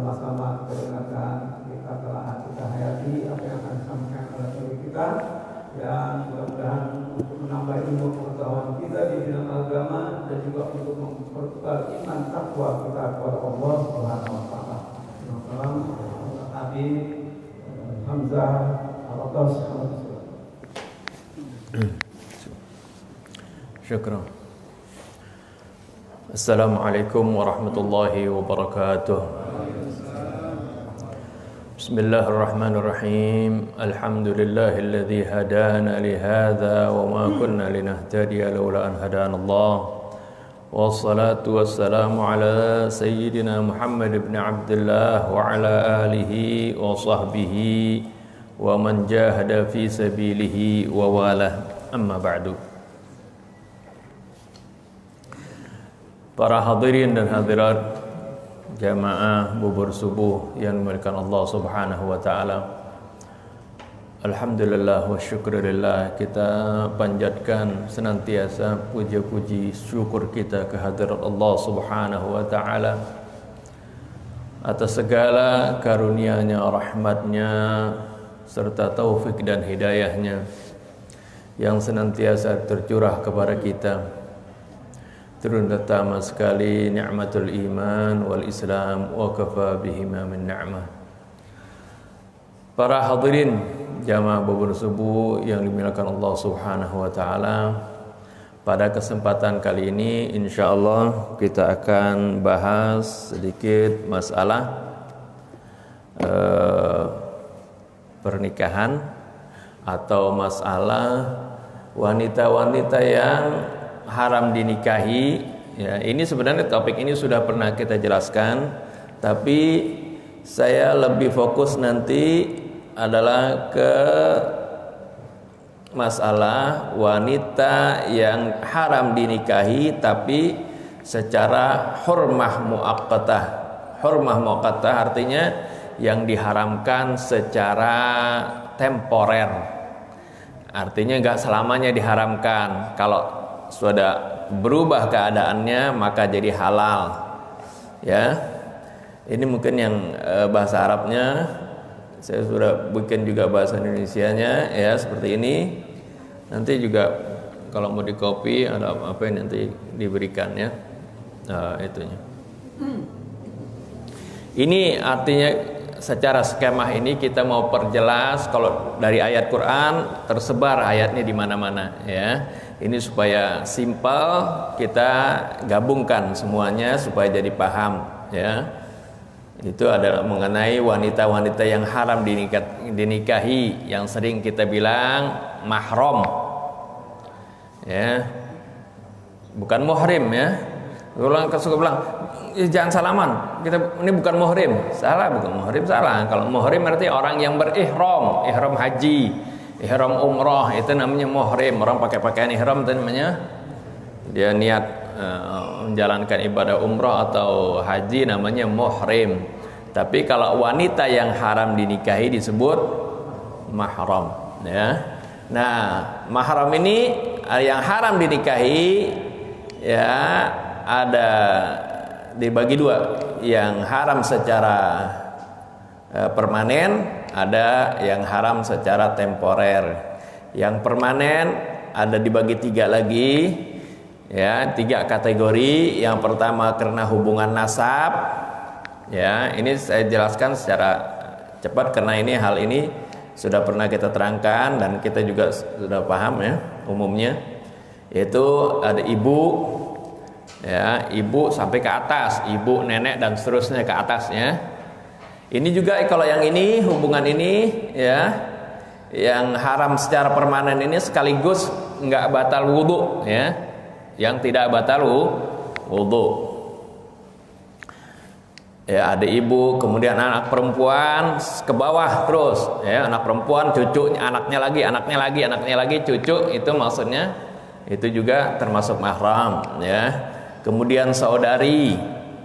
bersama-sama mendengarkan, kita telah kita hayati apa yang akan disampaikan oleh guru kita, yang mudah-mudahan untuk menambah ilmu pengetahuan kita di bidang agama dan juga untuk memperkuat iman takwa kita kepada Allah Subhanahu wa taala. Assalamualaikum Habib Hamzah Al-Atas. Syukran. Assalamualaikum warahmatullahi wabarakatuh. Bismillahirrahmanirrahim. Alhamdulillahilladzi hadana li hadza wa ma kunna linahtadiya laula an hadanallah. Wassalatu wassalamu ala sayyidina Muhammad ibn Abdullah wa ala alihi wa sahbihi wa man jahada fi sabilihi wa walah. Amma ba'du. Para hadirin dan hadirat jamaah bubur subuh yang dimuliakan Allah Subhanahu wa taala. Alhamdulillah wa syukurillah, kita panjatkan senantiasa puja-puji syukur kita kehadirat Allah Subhanahu wa taala atas segala karunia-Nya, rahmat-Nya serta taufik dan hidayah-Nya yang senantiasa tercurah kepada kita. Turun pertama sekali nikmatul iman wal Islam wa kafa bihima min ni'mah. Para hadirin jamaah bubur subuh yang dimuliakan Allah Subhanahu wa taala, pada kesempatan kali ini insyaallah kita akan bahas sedikit masalah pernikahan atau masalah wanita-wanita yang haram dinikahi. Ya, ini sebenarnya topik ini sudah pernah kita jelaskan, tapi saya lebih fokus nanti adalah ke masalah wanita yang haram dinikahi tapi secara hurmah muaqqatah. Hurmah muaqqatah artinya yang diharamkan secara temporer. Artinya enggak selamanya diharamkan. Kalau sudah berubah keadaannya maka jadi halal. Ya, ini mungkin yang bahasa Arabnya, saya sudah bikin juga bahasa Indonesianya ya seperti ini. Nanti juga kalau mau di copy ada apa yang nanti diberikan ya, itunya. Ini artinya secara skema ini kita mau perjelas kalau dari ayat Quran tersebar ayatnya di mana-mana ya. Ini supaya simpel kita gabungkan semuanya supaya jadi paham ya. Itu adalah mengenai wanita-wanita yang haram dinikahi, yang sering kita bilang mahram. Ya. Bukan muhrim ya. Suka bilang jangan salaman. Ini bukan muhrim. Salah, bukan muhrim, salah. Kalau muhrim berarti orang yang berihram, ihram haji, ihram umrah, itu namanya muhrim. Orang pakai pakaian ihram itu namanya dia niat menjalankan ibadah umrah atau haji, namanya muhrim. Tapi kalau wanita yang haram dinikahi disebut mahram ya. Nah, mahram ini yang haram dinikahi ya ada dibagi dua, yang haram secara permanen, ada yang haram secara temporer. Yang permanen ada dibagi tiga lagi ya, tiga kategori. Yang pertama karena hubungan nasab ya, ini saya jelaskan secara cepat karena ini hal ini sudah pernah kita terangkan dan kita juga sudah paham ya umumnya, yaitu ada ibu ya, ibu sampai ke atas, ibu, nenek dan seterusnya ke atasnya. Ini juga kalau yang ini hubungan ini ya, yang haram secara permanen ini sekaligus enggak batal wudu ya, yang tidak batal wudu. Ya, ada ibu, kemudian anak perempuan ke bawah terus ya, anak perempuan, cucunya, anaknya lagi, cucu, itu maksudnya itu juga termasuk mahram ya. Kemudian saudari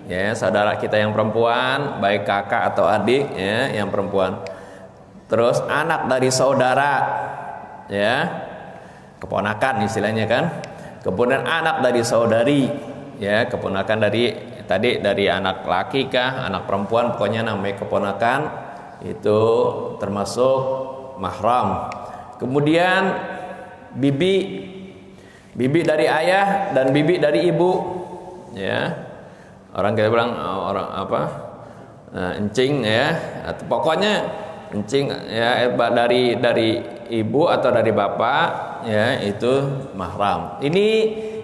ya, saudara kita yang perempuan, baik kakak atau adik ya, yang perempuan. Terus anak dari saudara ya, keponakan istilahnya kan. Kemudian anak dari saudari ya, keponakan dari tadi dari anak laki kah, anak perempuan, pokoknya namanya keponakan itu termasuk mahram. Kemudian bibi dari ayah dan bibi dari ibu, ya. Orang kita bilang orang apa? Encing ya, atau pokoknya encing ya dari ibu atau dari bapak ya, itu mahram. Ini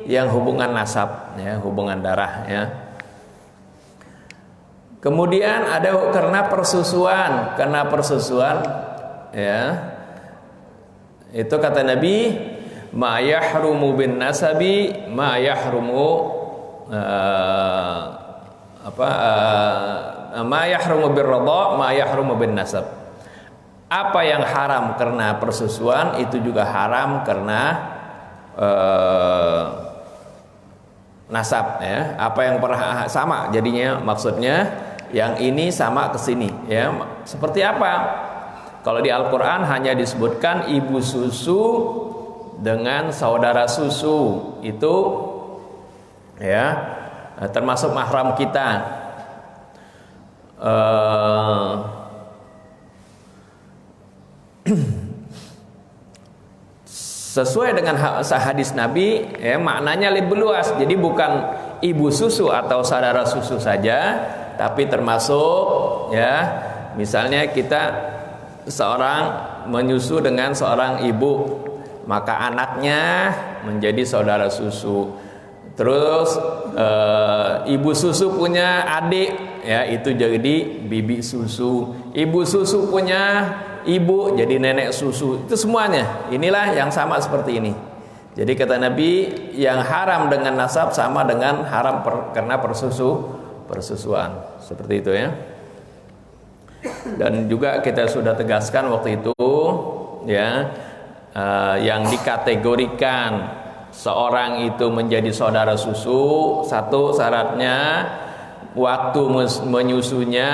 yang hubungan nasab ya, hubungan darah ya. Kemudian ada karena persusuan ya. Itu kata Nabi, ma yahrumu bin nasabi ma yahrumu ma yahrumu bir radha ma yahrumu bin nasab. Apa yang haram karena persusuan itu juga haram karena nasab ya. Apa yang pernah sama jadinya, maksudnya yang ini sama ke sini ya. Seperti apa? Kalau di Al-Qur'an hanya disebutkan ibu susu dengan saudara susu, itu ya termasuk mahram kita. Sesuai dengan hadis Nabi ya, maknanya lebih luas. Jadi bukan ibu susu atau saudara susu saja, tapi termasuk ya, misalnya kita seorang menyusu dengan seorang ibu, maka anaknya menjadi saudara susu. Terus ibu susu punya adik ya, itu jadi bibi susu. Ibu susu punya ibu jadi nenek susu. Itu semuanya inilah yang sama seperti ini. Jadi kata Nabi, yang haram dengan nasab sama dengan haram karena persusuan. Seperti itu ya. Dan juga kita sudah tegaskan waktu itu ya, yang dikategorikan seorang itu menjadi saudara susu, satu syaratnya waktu menyusunya,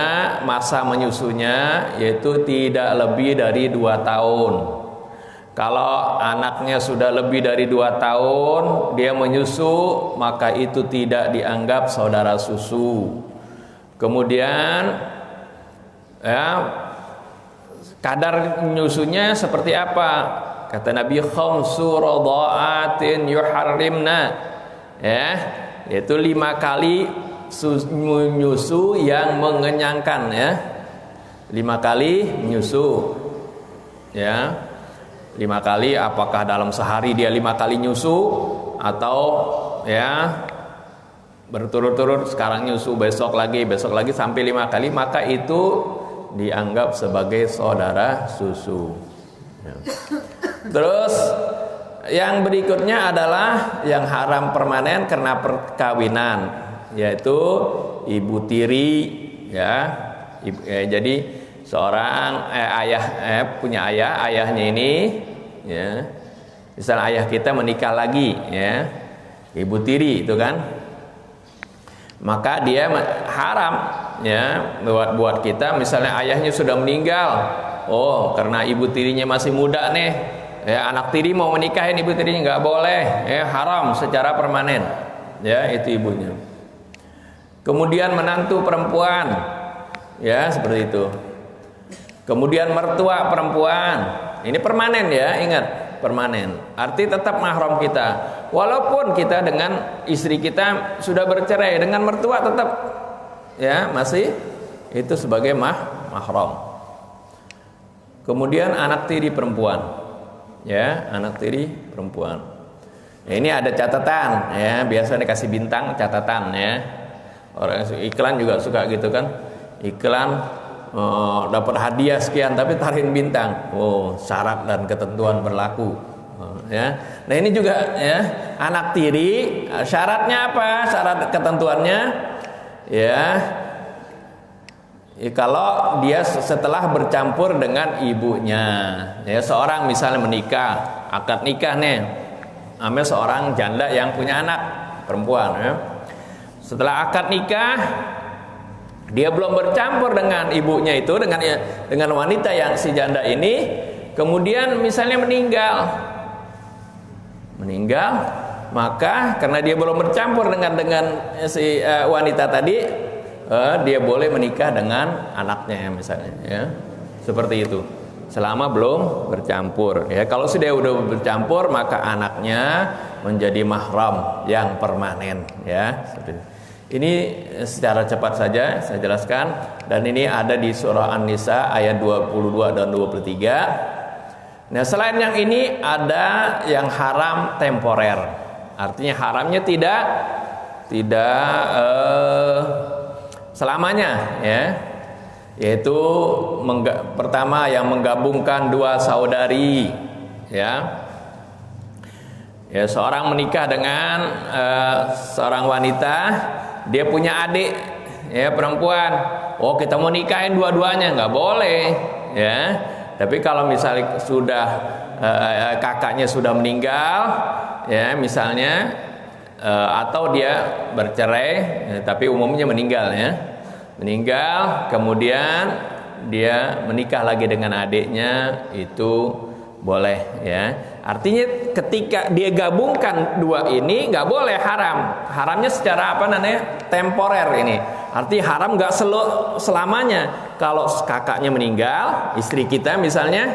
masa menyusunya yaitu tidak lebih dari 2 tahun. Kalau anaknya sudah lebih dari 2 tahun dia menyusu, maka itu tidak dianggap saudara susu. Kemudian ya, kadar menyusunya seperti apa? Kata Nabi, khamsu radha'atin yuharrimna ya, yaitu 5 kali menyusu yang mengenyangkan ya. 5 kali menyusu ya. 5 kali, apakah dalam sehari dia 5 kali nyusu atau ya berturut-turut, sekarang nyusu besok lagi sampai 5 kali, maka itu dianggap sebagai saudara susu ya. Terus yang berikutnya adalah yang haram permanen karena perkawinan, yaitu ibu tiri ya. Jadi seorang punya ayahnya ini ya, misal ayah kita menikah lagi ya, ibu tiri itu kan, maka dia haram ya buat kita. Misalnya ayahnya sudah meninggal, oh karena ibu tirinya masih muda nih ya, anak tiri mau menikahin ibu tirinya nggak boleh ya, haram secara permanen ya, itu ibunya. Kemudian menantu perempuan ya, seperti itu. Kemudian mertua perempuan, ini permanen ya, ingat permanen. Arti tetap mahram kita. Walaupun kita dengan istri kita sudah bercerai, dengan mertua tetap ya masih itu sebagai mahram. Kemudian anak tiri perempuan, ya anak tiri perempuan. Nah, ini ada catatan ya, biasa dikasih bintang catatan ya. Orang iklan juga suka gitu kan, iklan dapat hadiah sekian tapi taruhin bintang. Oh, syarat dan ketentuan berlaku. Ya. Nah, ini juga ya, anak tiri syaratnya apa? Syarat ketentuannya ya, kalau dia setelah bercampur dengan ibunya. Ya, seorang misalnya menikah, akad nikah nih, ambil seorang janda yang punya anak perempuan ya. Setelah akad nikah dia belum bercampur dengan ibunya itu, dengan wanita yang si janda ini, kemudian misalnya meninggal, maka karena dia belum bercampur dengan si wanita tadi, dia boleh menikah dengan anaknya misalnya, ya. Seperti itu. Selama belum bercampur, ya. Kalau sudah bercampur, maka anaknya menjadi mahram yang permanen, ya. Ini secara cepat saja saya jelaskan, dan ini ada di surah An-Nisa ayat 22 dan 23. Nah, selain yang ini ada yang haram temporer. Artinya haramnya tidak selamanya, ya. Yaitu pertama yang menggabungkan dua saudari, ya. Ya, seorang menikah dengan seorang wanita, dia punya adik, ya, perempuan. Oh, kita mau nikahin dua-duanya, nggak boleh, ya. Tapi kalau misalnya sudah kakaknya sudah meninggal, ya, misalnya, atau dia bercerai, ya, tapi umumnya meninggal, ya, meninggal, kemudian dia menikah lagi dengan adiknya, itu boleh, ya. Artinya ketika dia gabungkan dua ini nggak boleh, haram. Haramnya secara apa namanya? Temporer ini. Artinya haram nggak selamanya. Kalau kakaknya meninggal, istri kita misalnya,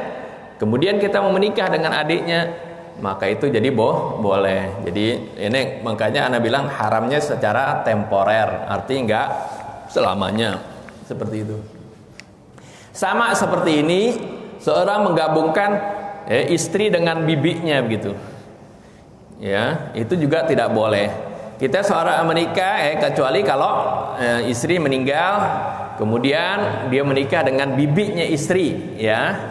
kemudian kita mau menikah dengan adiknya, maka itu jadi boleh. Jadi ini makanya Anda bilang haramnya secara temporer, artinya nggak selamanya, seperti itu. Sama seperti ini, seorang menggabungkan istri dengan bibinya begitu, ya, itu juga tidak boleh. Kita seorang menikah, kecuali kalau istri meninggal, kemudian dia menikah dengan bibinya istri, ya,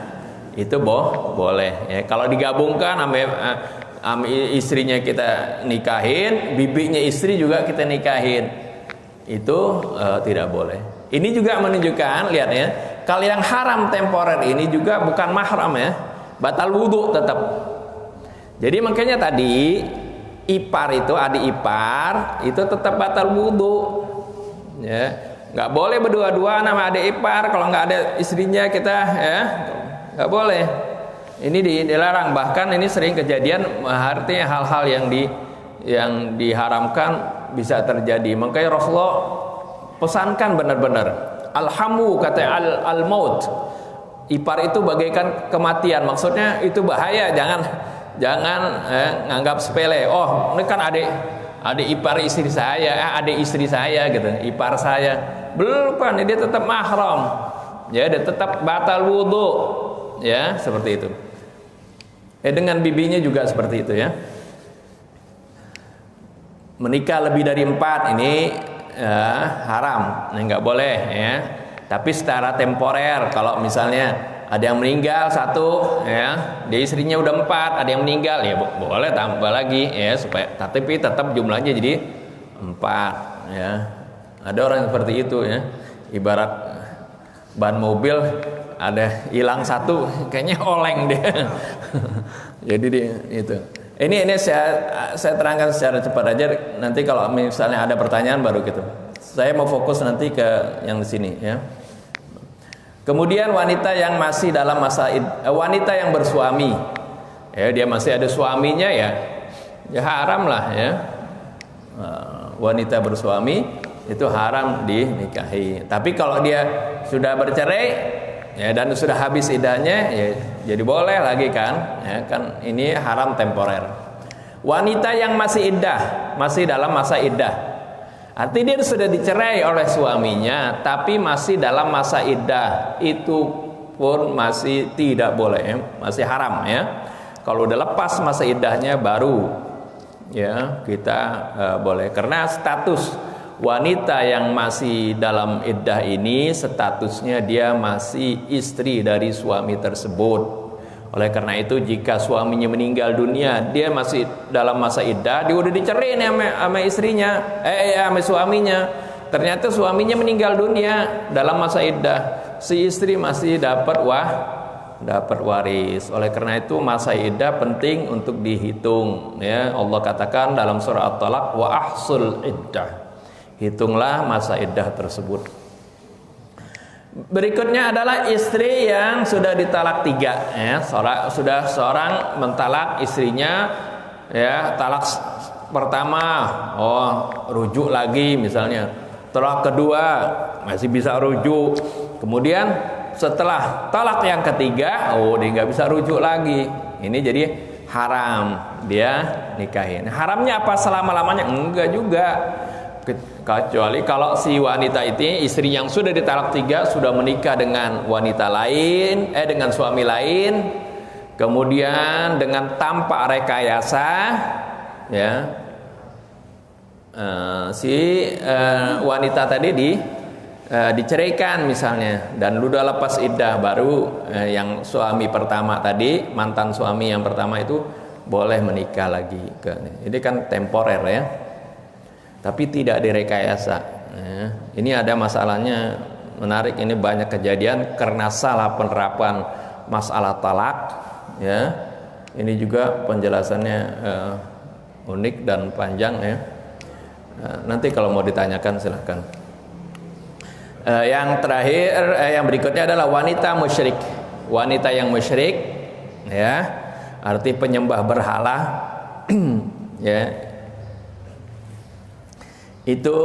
itu boleh. Ya, kalau digabungkan sama istrinya kita nikahin, bibinya istri juga kita nikahin, itu tidak boleh. Ini juga menunjukkan, lihat ya, kalau yang haram temporer ini juga bukan mahram, ya. Batal wudhu tetap. Jadi makanya tadi ipar itu, adik ipar itu tetap batal wudhu, ya. Nggak boleh berdua-dua nama adik ipar. Kalau nggak ada istrinya kita, ya, nggak boleh. Ini dilarang. Bahkan ini sering kejadian, artinya hal-hal yang diharamkan bisa terjadi. Makanya Rasulullah pesankan benar-benar, alhamu, kata al-maut. Ipar itu bagaikan kematian, maksudnya itu bahaya, jangan nganggap sepele. Oh, ini kan adik ipar istri saya, adik istri saya gitu, ipar saya. Belum, kan dia tetap mahram, ya, dia tetap batal wudhu, ya, seperti itu. Dengan bibinya juga seperti itu, ya. Menikah lebih dari 4 ini haram, ini nggak boleh, ya. Tapi secara temporer, kalau misalnya ada yang meninggal satu, ya, dia istrinya udah 4, ada yang meninggal, ya boleh tambah lagi, ya, supaya tapi tetap jumlahnya jadi 4, ya. Ada orang seperti itu, ya. Ibarat ban mobil ada hilang satu, kayaknya oleng dia. Jadi itu. Ini saya terangkan secara cepat aja. Nanti kalau misalnya ada pertanyaan baru gitu. Saya mau fokus nanti ke yang di sini, ya. Kemudian wanita yang masih dalam masa wanita yang bersuami, ya, dia masih ada suaminya, ya haram lah, ya. Wanita bersuami itu haram dinikahi. Tapi kalau dia sudah bercerai, ya, dan sudah habis iddahnya, ya, jadi boleh lagi kan, ya, kan ini haram temporer. Wanita yang masih iddah, masih dalam masa iddah, artinya dia sudah dicerai oleh suaminya, tapi masih dalam masa iddah, itu pun masih tidak boleh, ya, masih haram, ya. Kalau udah lepas masa iddahnya baru, ya, kita boleh. Karena status wanita yang masih dalam iddah ini statusnya dia masih istri dari suami tersebut. Oleh karena itu, jika suaminya meninggal dunia, dia masih dalam masa iddah, dia udah dicerai nih sama istrinya, sama suaminya. Ternyata suaminya meninggal dunia dalam masa iddah, si istri masih dapat waris. Oleh karena itu, masa iddah penting untuk dihitung, ya. Allah katakan dalam surah At-Talaq, wa ahsul iddah, hitunglah masa iddah tersebut. Berikutnya adalah istri yang sudah ditalak 3, ya. Seorang mentalak istrinya, ya, talak pertama, rujuk lagi misalnya. Talak kedua masih bisa rujuk. Kemudian setelah talak yang ketiga, dia nggak bisa rujuk lagi. Ini jadi haram dia nikahin. Haramnya apa selama-lamanya? Enggak juga. Kecuali kalau si wanita itu, istri yang sudah ditalak 3 sudah menikah dengan wanita lain, dengan suami lain, kemudian dengan tanpa rekayasa, ya, wanita tadi diceraikan misalnya, dan udah lepas iddah, baru yang suami pertama tadi, mantan suami yang pertama itu boleh menikah lagi. Ini kan temporer ya, tapi tidak direkayasa. Ini ada masalahnya menarik. Ini banyak kejadian karena salah penerapan masalah talak. Ya, ini juga penjelasannya unik dan panjang ya. Nanti kalau mau ditanyakan silahkan. Yang terakhir, yang berikutnya adalah wanita musyrik. Wanita yang musyrik, ya, arti penyembah berhala, ya, itu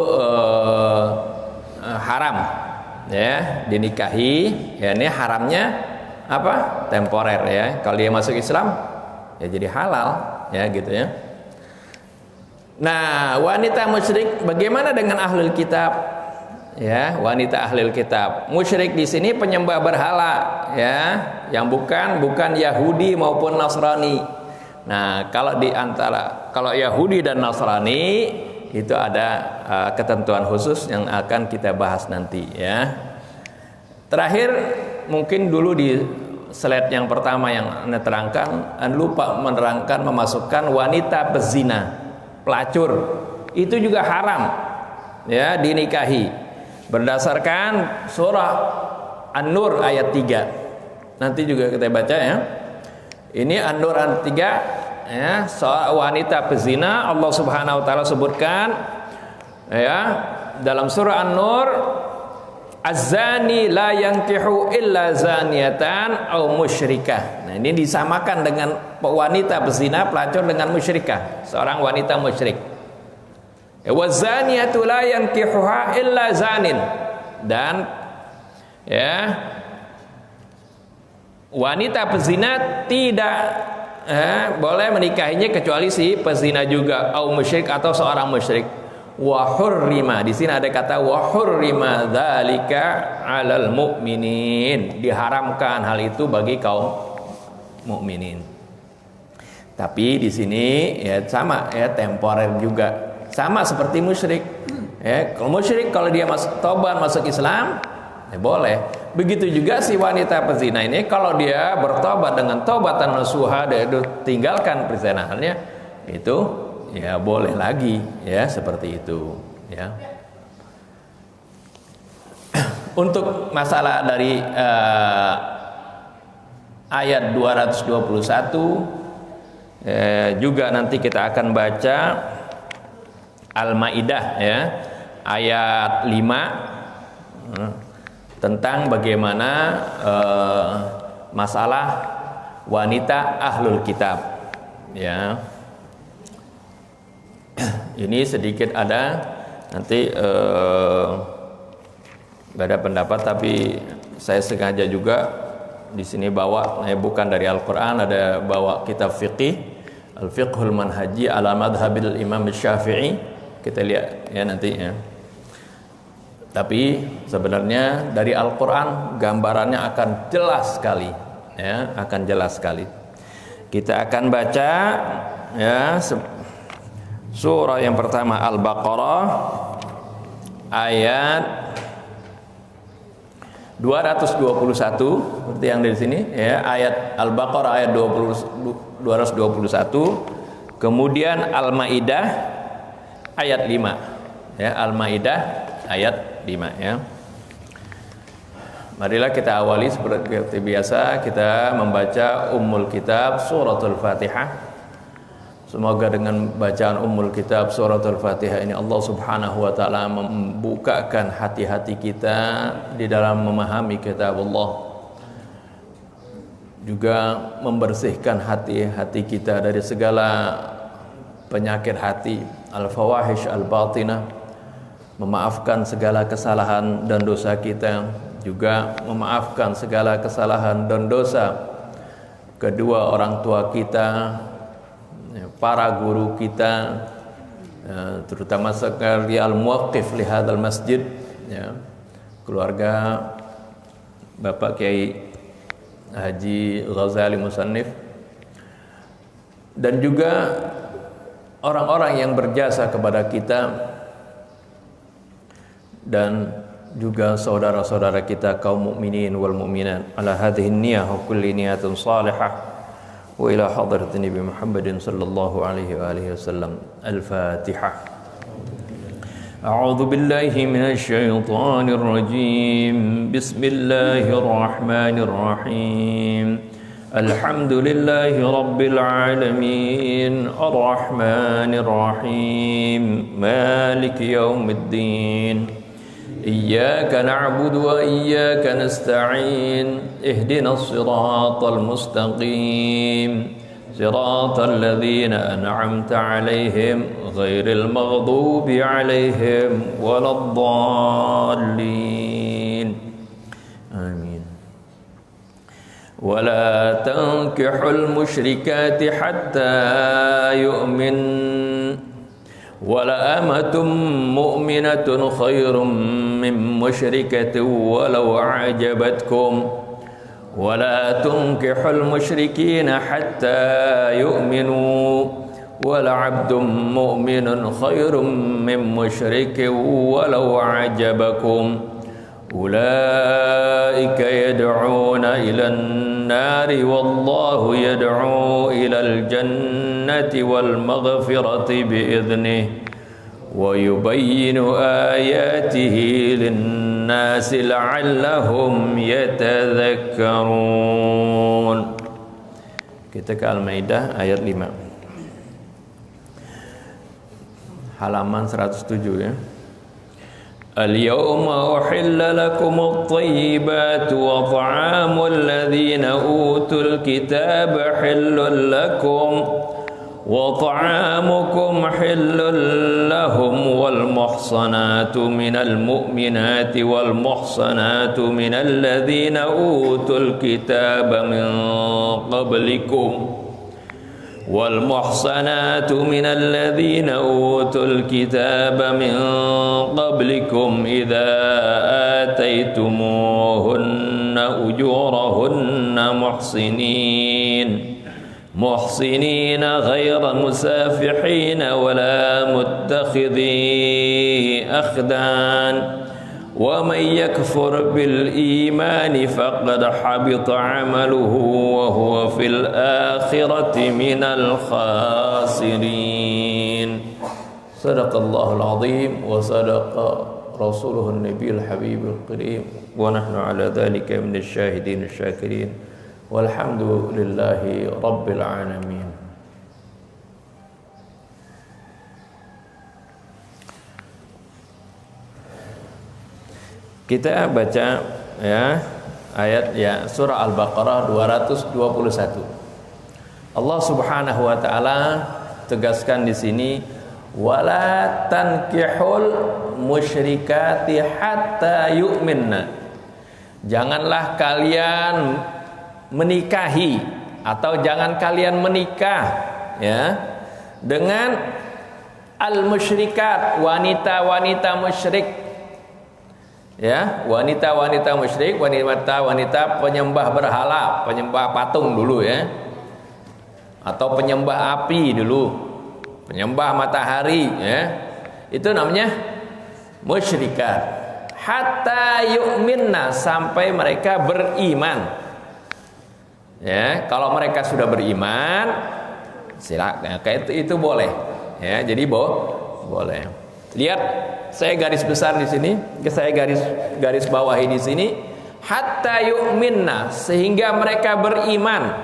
haram, ya, dinikahi. Ya, ini haramnya apa? Temporer ya. Kalau dia masuk Islam, ya jadi halal, ya gitu ya. Nah, wanita musyrik bagaimana dengan ahlul kitab? Ya, wanita ahlul kitab. Musyrik di sini penyembah berhala, ya, yang bukan Yahudi maupun Nasrani. Nah, kalau Yahudi dan Nasrani itu ada ketentuan khusus yang akan kita bahas nanti, ya. Terakhir, mungkin dulu di slide yang pertama yang Anda terangkan, Anda lupa menerangkan memasukkan wanita pezina, pelacur, itu juga haram, ya, dinikahi berdasarkan surah An-Nur ayat 3. Nanti juga kita baca ya. Ini An-Nur ayat 3, ya, soal wanita pezina. Allah Subhanahu wa taala sebutkan, ya, dalam surah An-Nur, az-zani la yankihu illa zaniyatan aw musyrikah. Nah, ini disamakan dengan wanita pezina, pelacur dengan musyrikah, seorang wanita musyrik. Wa zaniyatu la yankihuha illa zanin. Dan ya, wanita pezina tidak boleh menikahinya kecuali si pezina juga, au musyrik, atau seorang musyrik. Wa hurrima, di sini ada kata wa hurrima dzalika 'alal mu'minin, diharamkan hal itu bagi kaum mukminin. Tapi di sini ya sama ya, temporer juga, sama seperti musyrik. Ya, kalau musyrik kalau dia tobat masuk Islam, ya boleh. Begitu juga si wanita pezina ini, kalau dia bertobat dengan taubatan nasuha, dia tinggalkan perzinahannya, itu ya boleh lagi, ya, seperti itu, ya. Untuk masalah dari ayat 221 juga nanti kita akan baca Al-Maidah, ya, ayat 5, tentang bagaimana masalah wanita ahlul kitab, ya. Ini sedikit ada nanti beda pendapat, tapi saya sengaja juga di sini bawa, bukan dari Al-Quran, ada bawa kitab fiqih, Al-Fiqhul Manhaji ala Madhabil Imam Syafi'i. Kita lihat ya nanti ya. Tapi sebenarnya dari Al-Quran gambarannya akan jelas sekali, ya, akan jelas sekali. Kita akan baca ya surah yang pertama Al-Baqarah ayat 221, seperti yang di sini ya, ayat Al-Baqarah ayat 221, kemudian Al-Maidah ayat 5, ya, Al-Maidah ayat 5, ya. Marilah kita awali seperti biasa, kita membaca Ummul Kitab Suratul Fatihah. Semoga dengan bacaan Ummul Kitab Suratul Fatihah ini Allah Subhanahu wa taala membukakan hati-hati kita di dalam memahami kitab Allah, juga membersihkan hati-hati kita dari segala penyakit hati, al-fawahish al-batinah, memaafkan segala kesalahan dan dosa kita, juga memaafkan segala kesalahan dan dosa kedua orang tua kita, para guru kita, terutama sekali al-muwaqqif li hadzal masjid, ya, keluarga Bapak Kiai Haji Ghazali Musannif, dan juga orang-orang yang berjasa kepada kita, dan juga saudara-saudara kita kaum mukminin wal mukminat ala hadhihi niyyah wa kulli niyatin salihah wa ila hadratin Nabi Muhammadin sallallahu alaihi wa alihi wasallam. Al-Fatihah. A'udzu billahi minasy syaithanir rajim. Bismillahir rahmanir rahim. Alhamdulillahi rabbil alamin. Arrahmanir rahim. Maliki yaumiddin. Iyyaka na'budu wa iyyaka nasta'in. Ihdinas siratal mustaqim. Siratal ladzina an'amta 'alaihim ghairil maghdubi 'alaihim waladdallin. Amin. Wala tankihul musyrikati hatta yu'min. Wala amatun mu'minatun khairum min musyrikatin walau a'jabatkum. ولا تنكحوا المشركين حتى يؤمنوا ولعبد مؤمن خير من مشرك ولو أعجبكم أولئك يدعون إلى النار والله يدعو إلى الجنة والمغفرة بإذنه ويبين آياته للناس لعلهم يتذكرون. Kita ke Al-Maidah ayat 5, halaman 107 ya. Al-yawma uhilla lakum at-tayyibatu wa ta'amul ladzina utul kitaba hillun lakum وطعامكم حل لهم والمحصنات من المؤمنات والمحصنات من الذين أوتوا الكتاب من قبلكم والمحصنات من الذين أوتوا الكتاب من قبلكم إذا آتيتموهن أجورهن محصنين غير مسافحين ولا متخذي أخدان ومن يكفر بالإيمان فقد حبط عمله وهو في الآخرة من الخاسرين. صدق الله العظيم وصدق رسوله النبي الحبيب الكريم ونحن على ذلك من الشاهدين الشاكرين. Walhamdulillahi Rabbil Alamin. Kita baca ya ayat ya surah Al-Baqarah 221. Allah Subhanahu wa taala tegaskan di sini wala tankihul musyrikati hatta yu'minna. Janganlah kalian menikahi atau jangan kalian menikah ya dengan al-musyrikat, wanita-wanita musyrik ya, wanita-wanita musyrik, wanita-wanita penyembah berhala, penyembah patung dulu ya, atau penyembah api dulu, penyembah matahari ya, itu namanya musyrikat. Hatta yu'minna, sampai mereka beriman. Ya, kalau mereka sudah beriman, silakan, kayak itu boleh. Ya, jadi boleh. Lihat, saya garis besar di sini, saya garis bawahi di sini, hatta yu'minna, sehingga mereka beriman.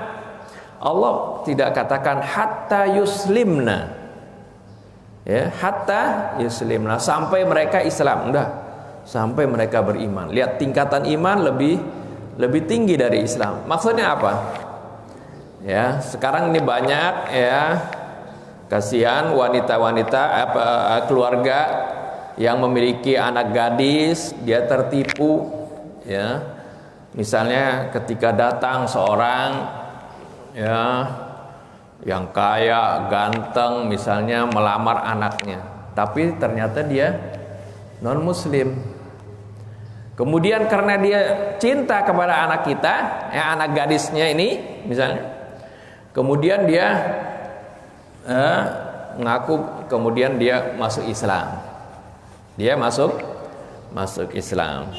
Allah tidak katakan hatta yuslimna. Ya, hatta yuslimna, sampai mereka Islam, enggak. Sampai mereka beriman. Lihat, tingkatan iman lebih tinggi dari Islam. Maksudnya apa? Ya, sekarang ini banyak ya Kasihan wanita-wanita keluarga yang memiliki anak gadis, dia tertipu ya. Misalnya ketika datang seorang ya yang kaya, ganteng misalnya melamar anaknya, tapi ternyata dia non muslim. Kemudian karena dia cinta kepada anak kita, ya anak gadisnya ini misalnya, kemudian dia ngaku, kemudian dia masuk Islam. Dia masuk Islam.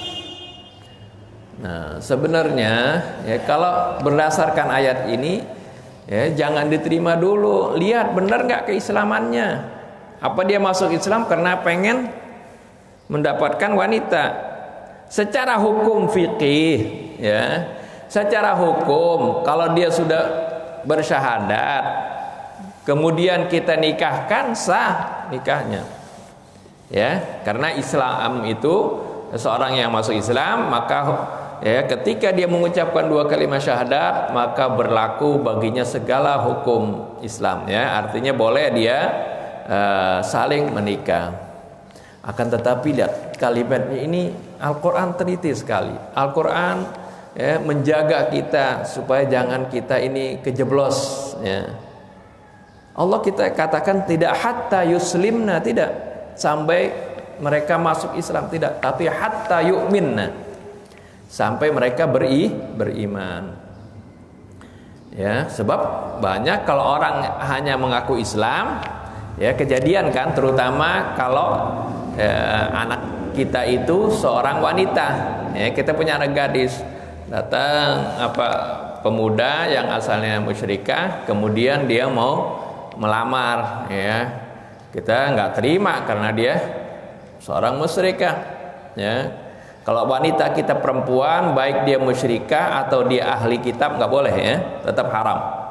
Nah, sebenarnya ya kalau berdasarkan ayat ini ya jangan diterima dulu. Lihat benar nggak keislamannya. Apa dia masuk Islam karena pengen mendapatkan wanita? Secara hukum fikih ya, secara hukum kalau dia sudah bersyahadat kemudian kita nikahkan, sah nikahnya ya, karena Islam itu seorang yang masuk Islam maka ya ketika dia mengucapkan 2 kalimat syahadat maka berlaku baginya segala hukum Islam ya, artinya boleh dia saling menikah. Akan tetapi lihat kalimatnya ini Al-Quran teliti sekali. Al-Quran ya, menjaga kita supaya jangan kita ini kejeblos ya. Allah kita katakan tidak hatta yuslimna, tidak sampai mereka masuk Islam, tidak, tapi hatta yu'minna, sampai mereka beriman. Ya, sebab banyak kalau orang hanya mengaku Islam, ya kejadian kan, terutama kalau anak kita itu seorang wanita, ya kita punya anak gadis, datang pemuda yang asalnya musyrikah, kemudian dia mau melamar, ya kita nggak terima karena dia seorang musyrikah. Ya, kalau wanita kita perempuan, baik dia musyrikah atau dia ahli kitab, nggak boleh ya, tetap haram.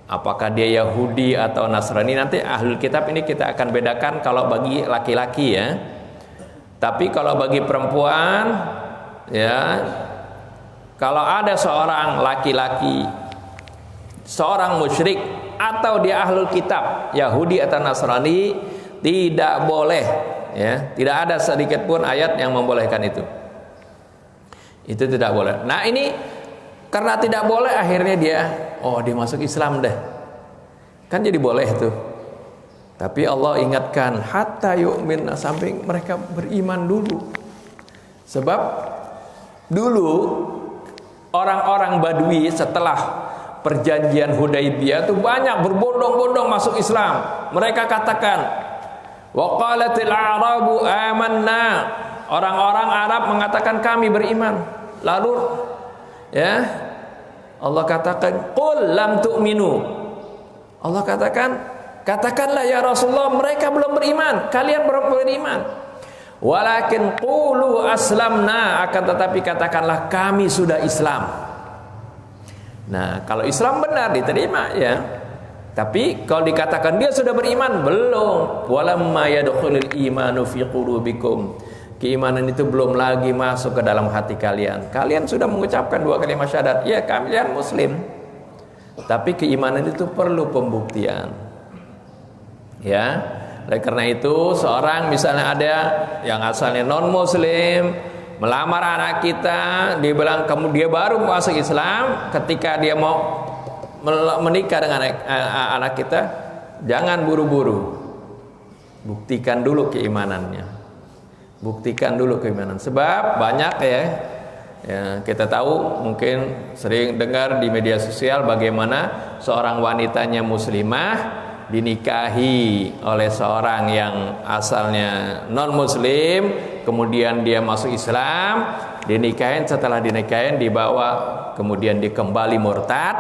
Apakah dia Yahudi atau Nasrani, nanti ahli kitab ini kita akan bedakan kalau bagi laki-laki ya. Tapi kalau bagi perempuan, ya kalau ada seorang laki-laki, seorang musyrik atau dia ahlul kitab, Yahudi atau Nasrani, tidak boleh ya, tidak ada sedikit pun ayat yang membolehkan itu. Itu tidak boleh. Nah ini karena tidak boleh, akhirnya dia masuk Islam deh, kan jadi boleh tuh. Tapi Allah ingatkan hatta yu'min, sampai mereka beriman dulu. Sebab dulu orang-orang Badui setelah perjanjian Hudaibiyah itu banyak berbondong-bondong masuk Islam. Mereka katakan wa qalatil a'rabu amanna, orang-orang Arab mengatakan kami beriman. Lalu ya Allah katakan qul lam tu'minu, Allah katakanlah ya Rasulullah, mereka belum beriman, kalian belum beriman. Walakin qulu aslamna, akan tetapi katakanlah kami sudah Islam. Nah, kalau Islam benar diterima ya. Tapi kalau dikatakan dia sudah beriman, belum. Walamma yadkhulul imanu fi qulubikum, keimanan itu belum lagi masuk ke dalam hati kalian. Kalian sudah mengucapkan 2 kalimat syahadat, ya kalian muslim, tapi keimanan itu perlu pembuktian. Ya, oleh karena itu seorang misalnya ada yang asalnya non muslim melamar anak kita, dia bilang dia baru masuk Islam, ketika dia mau menikah dengan anak kita, jangan buru-buru, buktikan dulu keimanannya, sebab banyak ya kita tahu, mungkin sering dengar di media sosial bagaimana seorang wanitanya muslimah dinikahi oleh seorang yang asalnya non muslim, kemudian dia masuk Islam, setelah dinikahin dibawa, kemudian dikembali murtad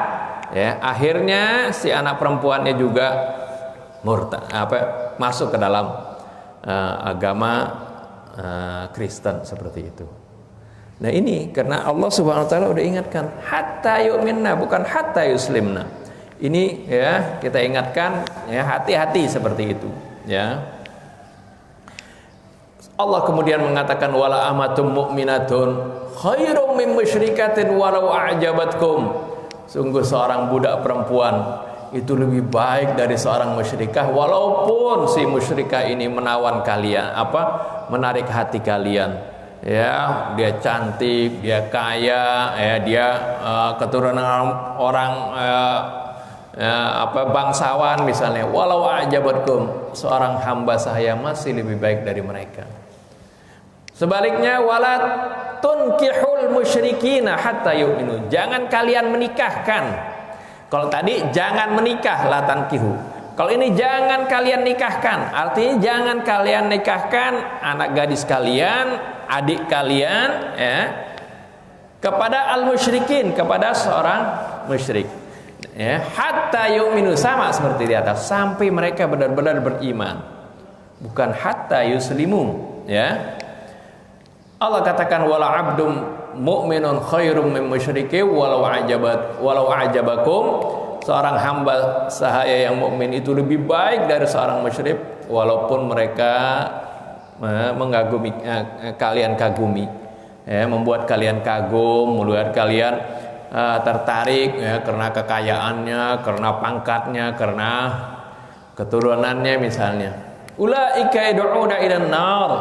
ya, akhirnya si anak perempuannya juga murtad, masuk ke dalam agama Kristen seperti itu. Nah ini karena Allah Subhanahu wa taala udah ingatkan hatta yu'minna, bukan hatta yuslimna. Ini ya kita ingatkan ya, hati-hati seperti itu ya. Allah kemudian mengatakan wala amatum mu'minatun khairum min musyrikatin walau a'jabatkum. Sungguh seorang budak perempuan itu lebih baik dari seorang musyrikah, walaupun si musyrikah ini menawan kalian, menarik hati kalian. Ya, dia cantik, dia kaya, ya, dia keturunan orang bangsawan misalnya. Walau ajabatkum, seorang hamba saya masih lebih baik dari mereka. Sebaliknya, walat tunkihul musyrikina hatta yu'minu. Jangan kalian menikahkan. Kalau tadi jangan menikah, la tankihu. Kalau ini jangan kalian nikahkan. Artinya jangan kalian nikahkan anak gadis kalian, adik kalian, ya, kepada al-musyrikin, kepada seorang musyrik. Ya, hatta yu'minu, sama seperti di atas, sampai mereka benar-benar beriman. Bukan hatta yuslimu, ya. Allah katakan wala abdum mu'minun khairum min musyriki walau ajabakum, seorang hamba sahaya yang mukmin itu lebih baik dari seorang musyrik walaupun mereka mengagumi kalian kagumi, ya, membuat kalian kagum, membuat kalian tertarik, ya, karena kekayaannya, karena pangkatnya, karena keturunannya misalnya. Ulaika yad'una ilan nar,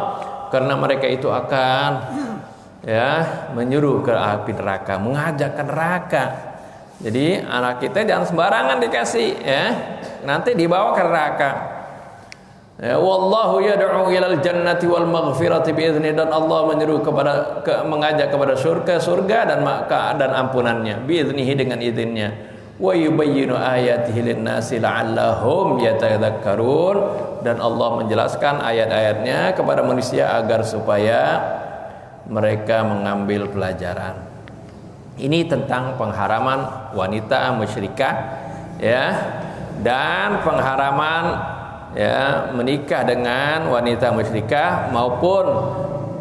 karena mereka itu akan, ya, menyuruh ke api neraka, mengajak ke neraka. Jadi anak kita jangan sembarangan dikasih, ya, nanti dibawa ke neraka. Ya, wallahu yad'u ilal jannati wal maghfirati biizni, dan Allah menyuruh mengajak kepada surga dan ampunannya, biiznihi, dengan izinnya. Wa yubayyinu ayatihi lin-nasi la'allahum yatadzakkarun, dan Allah menjelaskan ayat-ayatnya kepada manusia agar supaya mereka mengambil pelajaran. Ini tentang pengharaman wanita musyrikah, ya, dan pengharaman, ya, menikah dengan wanita musyrikah, maupun,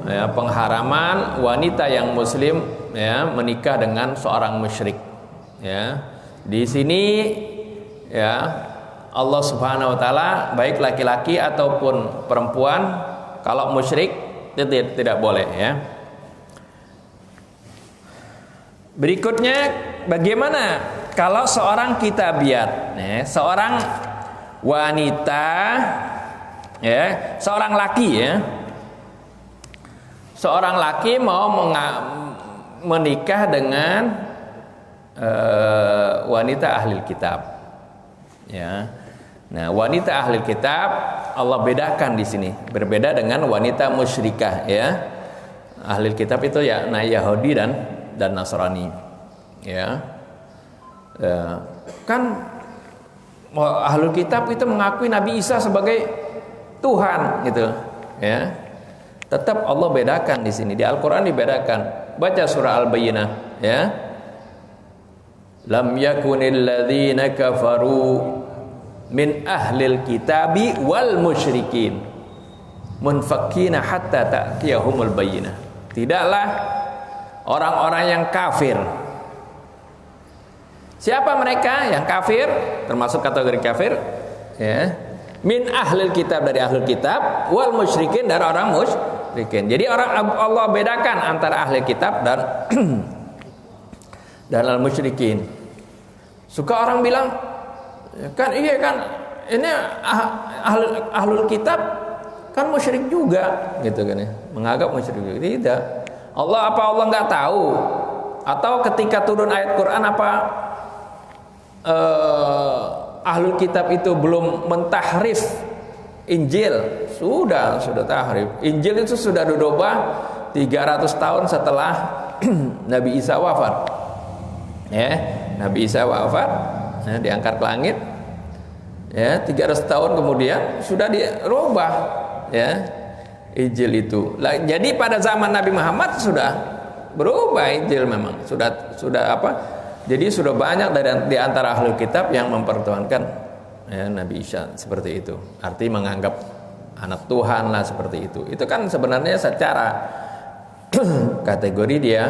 ya, pengharaman wanita yang muslim, ya, menikah dengan seorang musyrik. Ya, di sini, ya, Allah Subhanahu wa taala, baik laki-laki ataupun perempuan, kalau musyrik tidak boleh, ya. Berikutnya, bagaimana kalau seorang kitabiat, ya, seorang wanita, ya, seorang laki, ya, seorang laki mau menikah dengan wanita ahli kitab, ya. Nah, wanita ahli kitab Allah bedakan di sini, berbeda dengan wanita musyrikah, ya. Ahli kitab itu, ya, Yahudi dan Nasrani, ya. Kan ahli kitab itu mengakui Nabi Isa sebagai Tuhan, gitu, ya. Tetap Allah bedakan di sini, di Al-Qur'an dibedakan. Baca surah Al-Bayyinah, ya. Lam yakunil ladzina kafaru min ahlil kitabi wal musyrikin munfakkina hatta ta'tiyahumul bayyinah. Tidaklah orang-orang yang kafir. Siapa mereka yang kafir? Termasuk kategori kafir, ya. Min ahlil kitab, dari ahlul kitab, wal musyrikin, dari orang musyrikin. Jadi Allah bedakan antara ahli kitab dan al-musyrikin. Suka orang bilang, kan iya kan, ini ahlul kitab kan musyrik juga, gitu kan, ya, menganggap musyrik juga. Tidak. Allah nggak tahu? Atau ketika turun ayat Quran ahlul kitab itu belum mentahrif Injil? Sudah tahrif. Injil itu sudah dirubah 300 tahun setelah Nabi Isa wafat. Ya, Nabi Isa wafat, ya, diangkat ke langit. Ya, 300 tahun kemudian sudah dirubah, ya, Injil itu. Jadi pada zaman Nabi Muhammad sudah berubah Injil, memang sudah jadi sudah banyak di antara ahlul kitab yang mempertuhankan, ya, Nabi Isa seperti itu. Arti menganggap anak Tuhan lah, seperti itu. Itu kan sebenarnya secara kategori dia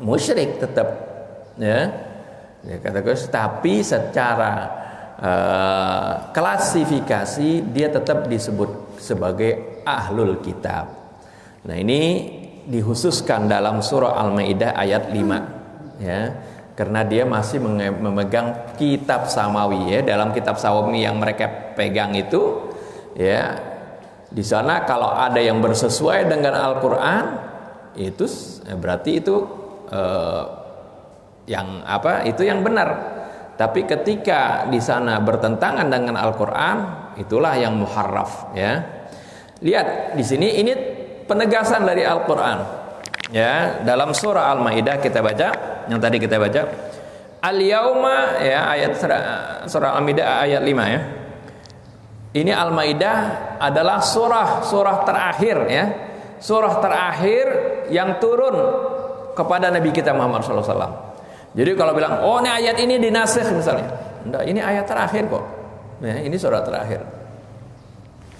musyrik tetap, ya, kategori, tapi secara klasifikasi dia tetap disebut sebagai ahlul kitab. Nah, ini dikhususkan dalam surah Al-Maidah ayat 5, ya. karena dia masih memegang kitab samawi ya. Dalam kitab samawi yang mereka pegang itu ya, di sana kalau ada yang bersesuai dengan Al-Qur'an itu berarti itu yang apa? Itu yang benar. Tapi ketika di sana bertentangan dengan Al-Qur'an, itulah yang muharraf ya. Lihat di sini, ini penegasan dari Al-Qur'an. Ya, dalam surah Al-Maidah kita baca, yang tadi kita baca, Al-Yauma ya, ayat surah Al-Maidah ayat 5 ya. Ini Al-Maidah adalah surah terakhir ya. Surah terakhir yang turun kepada Nabi kita Muhammad SAW. Jadi kalau bilang, oh ini ayat ini dinasikh misalnya, enggak, ini ayat terakhir kok. Ya, ini surah terakhir.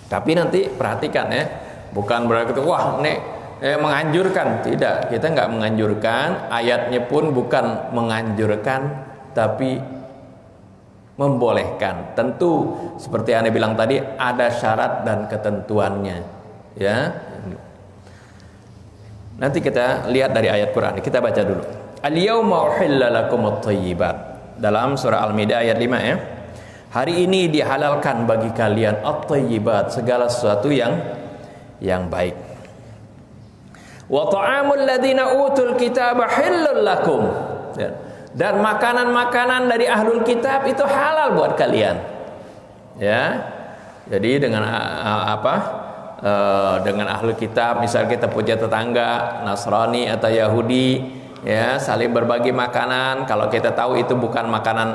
Tapi nanti perhatikan ya, bukan berarti wah ini menganjurkan, tidak, kita nggak menganjurkan, ayatnya pun bukan menganjurkan tapi membolehkan. Tentu seperti yang Anda bilang tadi, ada syarat dan ketentuannya ya. Nanti kita lihat dari ayat Quran, kita baca dulu. Al-yawma uhilla lakumut thayyibat, dalam surah Al-Maidah ayat 5 ya. Hari ini dihalalkan bagi kalian at-thayyibat, segala sesuatu yang baik. Wa ta'amul ladzina utul kitaba halal lakum, dan makanan-makanan dari ahlul kitab itu halal buat kalian ya. Jadi dengan dengan ahlul kitab, misal kita punya tetangga Nasrani atau Yahudi ya, saling berbagi makanan. Kalau kita tahu itu bukan makanan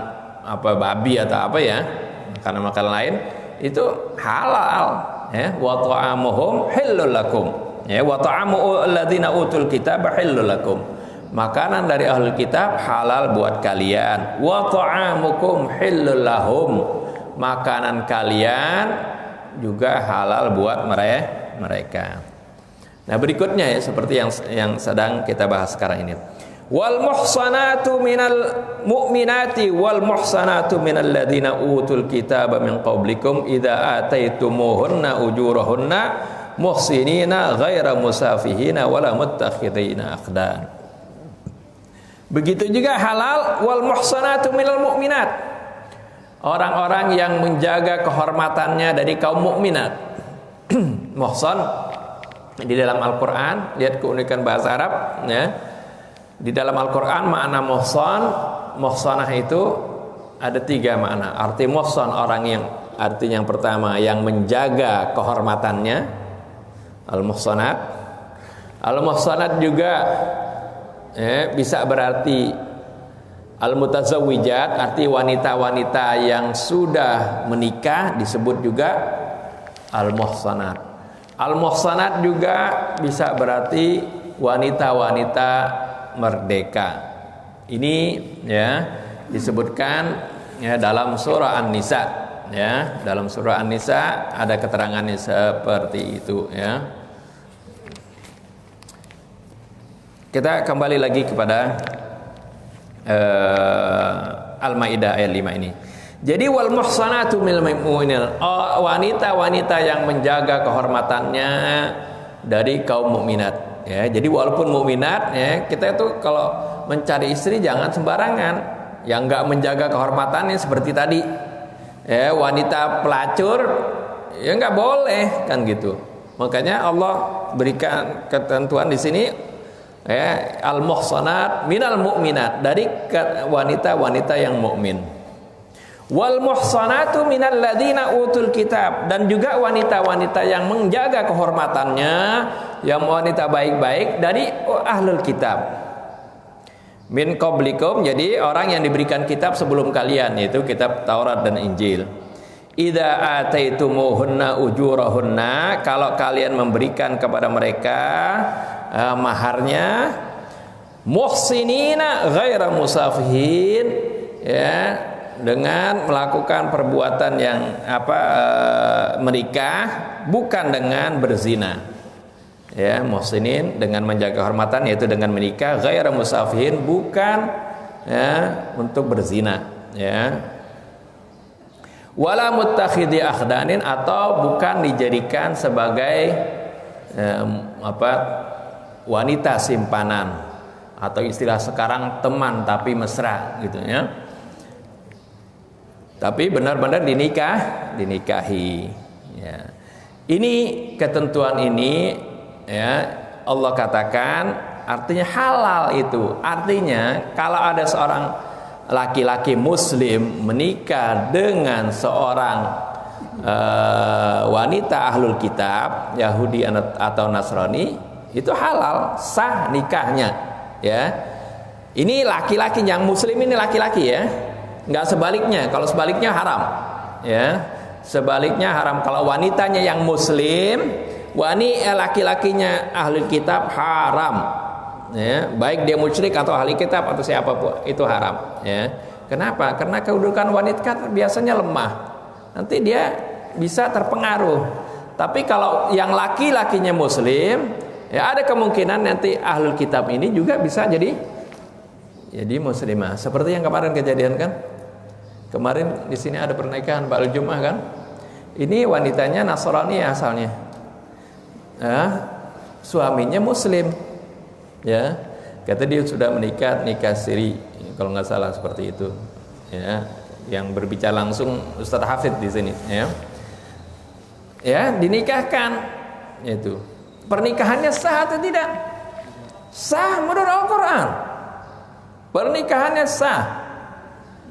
babi atau apa ya, makanan lain, itu halal ya. Wa ta'amuhum halal lakum ya, wa ta'amu alladzina utul kitaba halal lakum, makanan dari ahli kitab halal buat kalian. Wa ta'amukum halal lahum, makanan kalian juga halal buat mereka. Nah, berikutnya ya, seperti yang sedang kita bahas sekarang ini. Wal muhsanatu minal mu'minati wal muhsanatu minal ladzina utul kitaba min qablikum idza ataitumuhunna ujurahunna muhsinina ghaira musafihina wala muttakhidina aqdan. Begitu juga halal wal muhsanatu minal mu'minat, orang-orang yang menjaga kehormatannya dari kaum mukminat. Muhsan di dalam Al-Qur'an, lihat keunikan bahasa Arab ya. Di dalam Al-Qur'an makna muhsanah itu ada 3 makna. Arti muhsan orang yang, artinya yang pertama yang menjaga kehormatannya, al-muhsanat. Al-muhsanat juga bisa berarti al-mutazawwijat, arti wanita-wanita yang sudah menikah disebut juga al-muhsanat. Al-muhsanat juga bisa berarti wanita-wanita merdeka. Ini ya disebutkan ya dalam surah An-Nisa. Ya, dalam surah An-Nisa ada keterangannya seperti itu ya. Kita kembali lagi kepada Al-Maidah ayat 5 ini. Jadi wal muhsanatu minal mu'minin, wanita-wanita yang menjaga kehormatannya dari kaum mukminat ya. Jadi walaupun mukminat ya, kita itu kalau mencari istri jangan sembarangan, yang enggak menjaga kehormatannya seperti tadi. Ya, wanita pelacur ya nggak boleh kan gitu. Makanya Allah berikan ketentuan di sini ya, al-muhsanat minal mu'minat, dari wanita-wanita yang mukmin. Wal muhsanatu minal ladzina utul kitab, dan juga wanita-wanita yang menjaga kehormatannya, yang wanita baik-baik dari ahlul kitab. Min qablikum, jadi orang yang diberikan kitab sebelum kalian, yaitu kitab Taurat dan Injil. Idza ataitumuhunna ujurahunna, kalau kalian memberikan kepada mereka maharnya, muhsinina ghaira musafihin ya, dengan melakukan perbuatan yang menikah, bukan dengan berzina. Ya, muhsinin dengan menjaga kehormatan, yaitu dengan menikah, ghairu musafihin, bukan ya untuk berzina ya. Wala muttakhidhi akhdanin, atau bukan dijadikan sebagai wanita simpanan atau istilah sekarang teman tapi mesra gitu ya. Tapi benar-benar dinikahi ya. Ini ketentuan ini ya Allah katakan artinya halal itu. Artinya kalau ada seorang laki-laki muslim menikah dengan seorang wanita ahlul kitab Yahudi atau Nasrani, itu halal, sah nikahnya ya. Ini laki-laki yang muslim, ini laki-laki ya, nggak sebaliknya. Kalau sebaliknya haram ya, sebaliknya haram. Kalau wanitanya yang muslim, laki-lakinya ahlul kitab haram ya, baik dia musyrik atau ahli kitab atau siapapun itu haram ya. Kenapa? Karena kedudukan wanita biasanya lemah, nanti dia bisa terpengaruh. Tapi kalau yang laki-lakinya muslim ya, ada kemungkinan nanti ahlul kitab ini juga bisa jadi muslimah. Seperti yang kemarin kejadian kan, kemarin di sini ada pernikahan Ba'al Jum'ah kan, ini wanitanya Nasrani asalnya ya, suaminya muslim ya, kata dia sudah nikah siri kalau nggak salah seperti itu ya. Yang berbicara langsung Ustadz Hafid di sini ya, dinikahkan itu. Pernikahannya sah atau tidak? Sah menurut Al-Quran, pernikahannya sah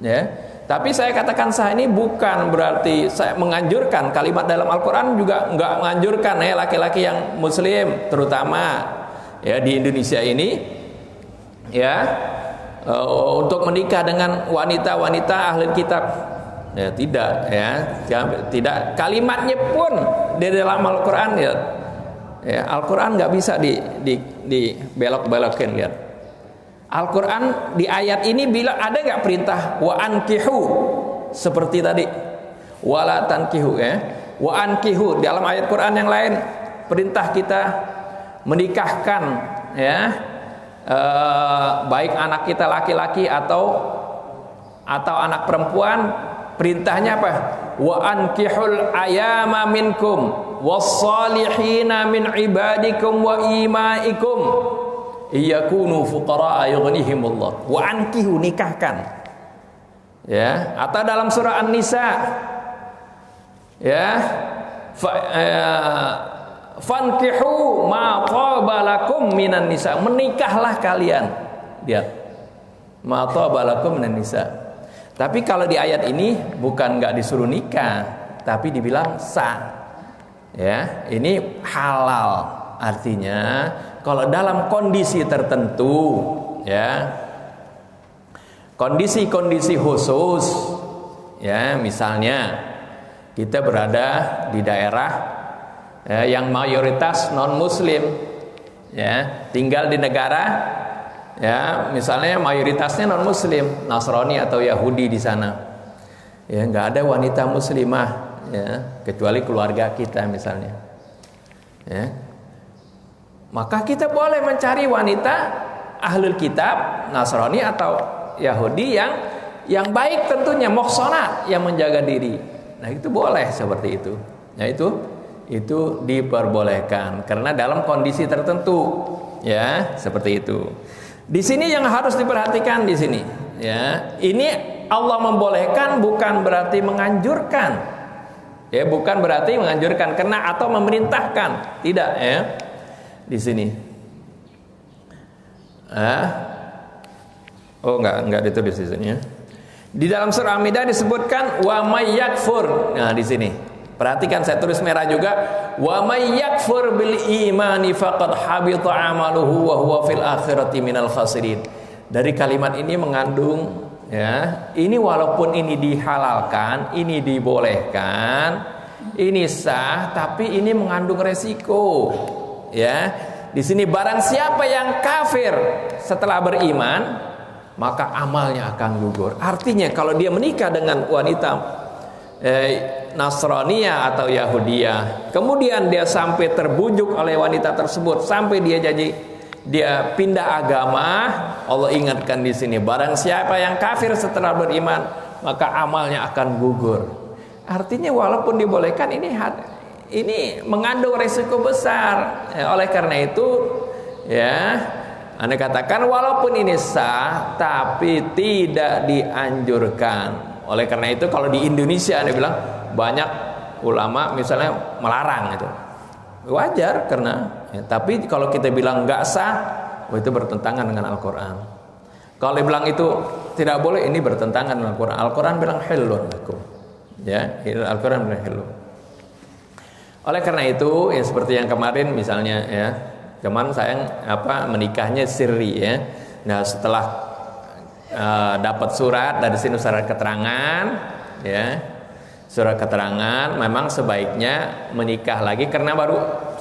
ya. Tapi saya katakan sah ini bukan berarti saya menganjurkan. Kalimat dalam Al-Quran juga nggak menganjurkan ya laki-laki yang muslim, terutama ya di Indonesia ini ya, untuk menikah dengan wanita-wanita ahli kitab ya, tidak ya, tidak. Kalimatnya pun di dalam Al-Quran ya, Al-Quran nggak bisa dibelok-belokin lihat. Al-Quran di ayat ini bilang, ada nggak perintah wa ankihu seperti tadi, wala tankihu ya, wa ankihu. Dalam ayat Quran yang lain perintah kita menikahkan ya, baik anak kita laki-laki atau anak perempuan. Perintahnya apa? Wa ankihul ayama minkum wassalihina min ibadikum wa imaikum iyakunu fuqara'a yughnihimullah. Wa ankihu, nikahkan ya. Atau dalam surah An-Nisa ya, fankihu ma qabalakum minan nisa, menikahlah kalian. Lihat, ma qabalakum minan nisa. Tapi kalau di ayat ini bukan nggak disuruh nikah, tapi dibilang sah ya, ini halal. Artinya kalau dalam kondisi tertentu ya, kondisi-kondisi khusus ya, misalnya kita berada di daerah ya, yang mayoritas non muslim ya, tinggal di negara ya, misalnya mayoritasnya non muslim, Nasrani atau Yahudi di sana ya, nggak ada wanita muslimah ya, kecuali keluarga kita misalnya ya, maka kita boleh mencari wanita ahlul kitab Nasrani atau Yahudi yang baik, tentunya muhsanat, yang menjaga diri. Nah itu boleh seperti itu ya, itu diperbolehkan karena dalam kondisi tertentu ya, seperti itu. Di sini yang harus diperhatikan di sini ya, ini Allah membolehkan bukan berarti menganjurkan ya, bukan berarti menganjurkan karena atau memerintahkan, tidak ya. Di sini enggak ditulis di sini ya. Di dalam surah Al-Maidah disebutkan wa may yakfur. Nah di sini perhatikan, saya tulis merah juga, wa may yakfur bil imani faqad habita amaluhu wa huwa fil akhirati minal khasirin. Dari kalimat ini mengandung ya, ini walaupun ini dihalalkan, ini dibolehkan, ini sah, tapi ini mengandung resiko ya. Di sini barang siapa yang kafir setelah beriman, maka amalnya akan gugur. Artinya kalau dia menikah dengan wanita Nasraniyah atau Yahudiyah, kemudian dia sampai terbujuk oleh wanita tersebut sampai dia pindah agama, Allah ingatkan di sini, barang siapa yang kafir setelah beriman, maka amalnya akan gugur. Artinya walaupun dibolehkan, ini mengandung resiko besar. Oleh karena itu ya, Anda katakan walaupun ini sah tapi tidak dianjurkan. Oleh karena itu kalau di Indonesia Anda bilang banyak ulama misalnya melarang itu. Wajar karena tapi kalau kita bilang enggak sah, itu bertentangan dengan Al-Qur'an. Kalau dibilang itu tidak boleh, ini bertentangan dengan Al-Qur'an. Al-Qur'an bilang halal lakum. Ya, Al-Qur'an bilang halal. Oleh karena itu ya seperti yang kemarin misalnya ya, kemarin saya menikahnya sirri ya. Nah setelah dapat surat dari sini, surat keterangan ya, surat keterangan memang sebaiknya menikah lagi karena baru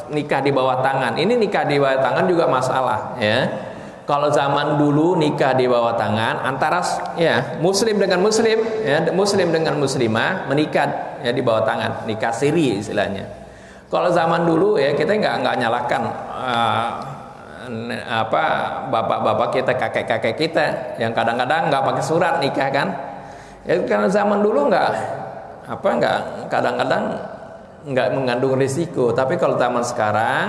nikah di bawah tangan. Ini nikah di bawah tangan juga masalah ya. Kalau zaman dulu nikah di bawah tangan antara ya muslim dengan muslim ya, muslim dengan muslimah menikah ya di bawah tangan, nikah siri istilahnya. Kalau zaman dulu ya kita nggak nyalahkan bapak-bapak kita, kakek-kakek kita yang kadang-kadang nggak pakai surat nikah kan? Ya karena zaman dulu kadang-kadang nggak mengandung risiko. Tapi kalau zaman sekarang,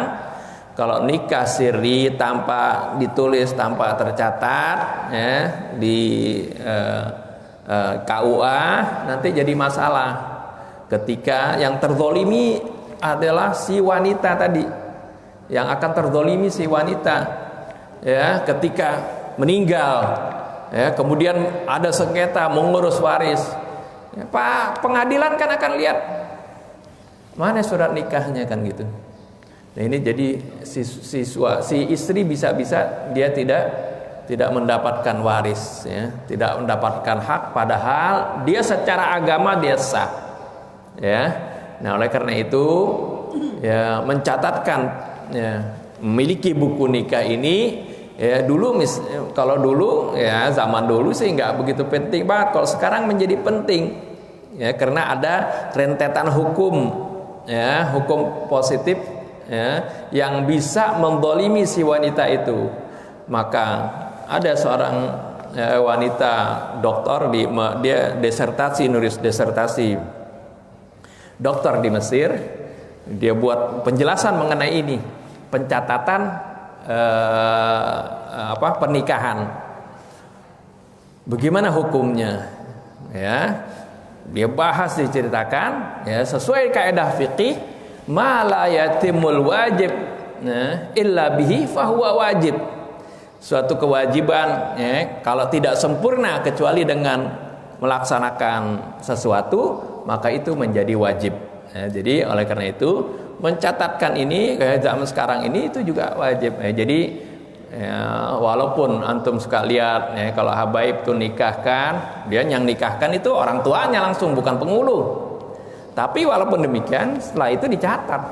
kalau nikah siri tanpa ditulis, tanpa tercatat ya di KUA nanti jadi masalah. Ketika yang terzolimi adalah si wanita tadi, yang akan terzolimi si wanita ya ketika meninggal ya, kemudian ada sengketa mengurus waris ya, Pak pengadilan kan akan lihat mana surat nikahnya kan gitu. Nah ini jadi si istri bisa-bisa dia tidak mendapatkan waris ya, tidak mendapatkan hak padahal dia secara agama dia sah ya. Nah oleh karena itu ya mencatatkan ya, memiliki buku nikah ini ya dulu kalau dulu ya zaman dulu sih nggak begitu penting banget. Kalau sekarang menjadi penting ya karena ada rentetan hukum ya, hukum positif ya yang bisa mendolimi si wanita itu. Maka ada seorang wanita doktor dia nulis disertasi dokter di Mesir, dia buat penjelasan mengenai ini, pencatatan pernikahan. Bagaimana hukumnya? Ya, dia bahas diceritakan ya sesuai kaidah fikih, ma la yatimul wajib illa bihi fahuwa wajib. Suatu kewajiban ya, kalau tidak sempurna kecuali dengan melaksanakan sesuatu maka itu menjadi wajib ya, jadi oleh karena itu mencatatkan ini kayak zaman sekarang ini itu juga wajib ya. Jadi ya, walaupun antum suka lihat ya, kalau habaib tuh nikahkan, dia yang nikahkan itu orang tuanya langsung bukan penghulu, tapi walaupun demikian setelah itu dicatat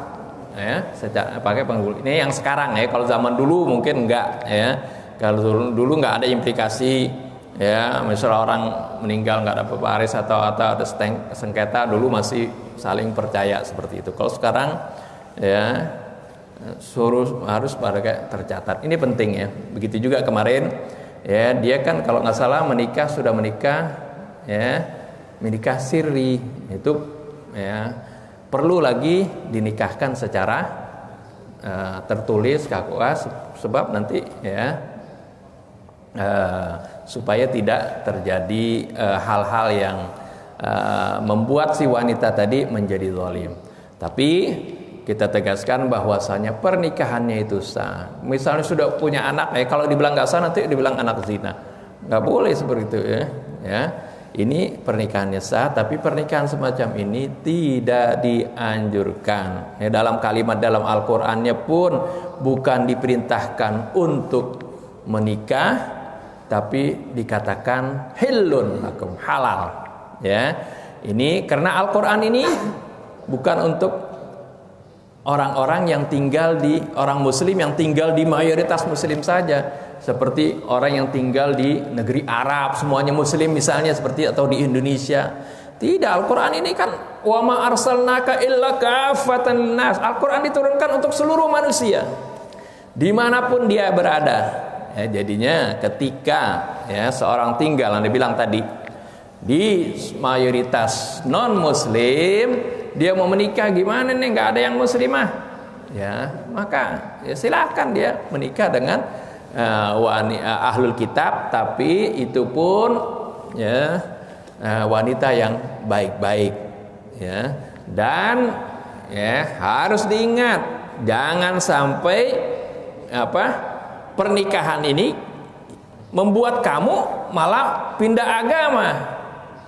ya, pakai penghulu. Ini yang sekarang ya, kalau zaman dulu mungkin enggak ya, kalau dulu enggak ada implikasi ya, misalnya orang meninggal nggak dapat waris atau ada sengketa, dulu masih saling percaya seperti itu. Kalau sekarang ya harus pada tercatat. Ini penting ya. Begitu juga kemarin ya, dia kan kalau nggak salah sudah menikah ya, menikah sirri itu ya perlu lagi dinikahkan secara tertulis KUA sebab nanti ya supaya tidak terjadi hal-hal yang membuat si wanita tadi menjadi zalim. Tapi kita tegaskan bahwasanya pernikahannya itu sah. Misalnya sudah punya anak kalau dibilang nggak sah nanti dibilang anak zina. Nggak boleh seperti itu ya. Ini pernikahannya sah, tapi pernikahan semacam ini tidak dianjurkan. Ya, dalam kalimat dalam Al-Qur'annya pun bukan diperintahkan untuk menikah, tapi dikatakan hilun lakum, halal ya. Ini karena Al-Qur'an ini bukan untuk orang-orang yang tinggal orang muslim yang tinggal di mayoritas muslim saja, seperti orang yang tinggal di negeri Arab semuanya muslim misalnya, seperti atau di Indonesia. Tidak, Al-Qur'an ini kan wa ma arsalnaka illa kafatan linnas. Al-Qur'an diturunkan untuk seluruh manusia dimanapun dia berada. Ya, jadinya ketika ya seorang tinggal, Anda bilang tadi di mayoritas non muslim, dia mau menikah gimana nih, nggak ada yang muslimah ya, maka ya silakan dia menikah dengan ahlul kitab, tapi itu pun ya wanita yang baik-baik ya. Dan ya harus diingat, jangan sampai pernikahan ini membuat kamu malah pindah agama.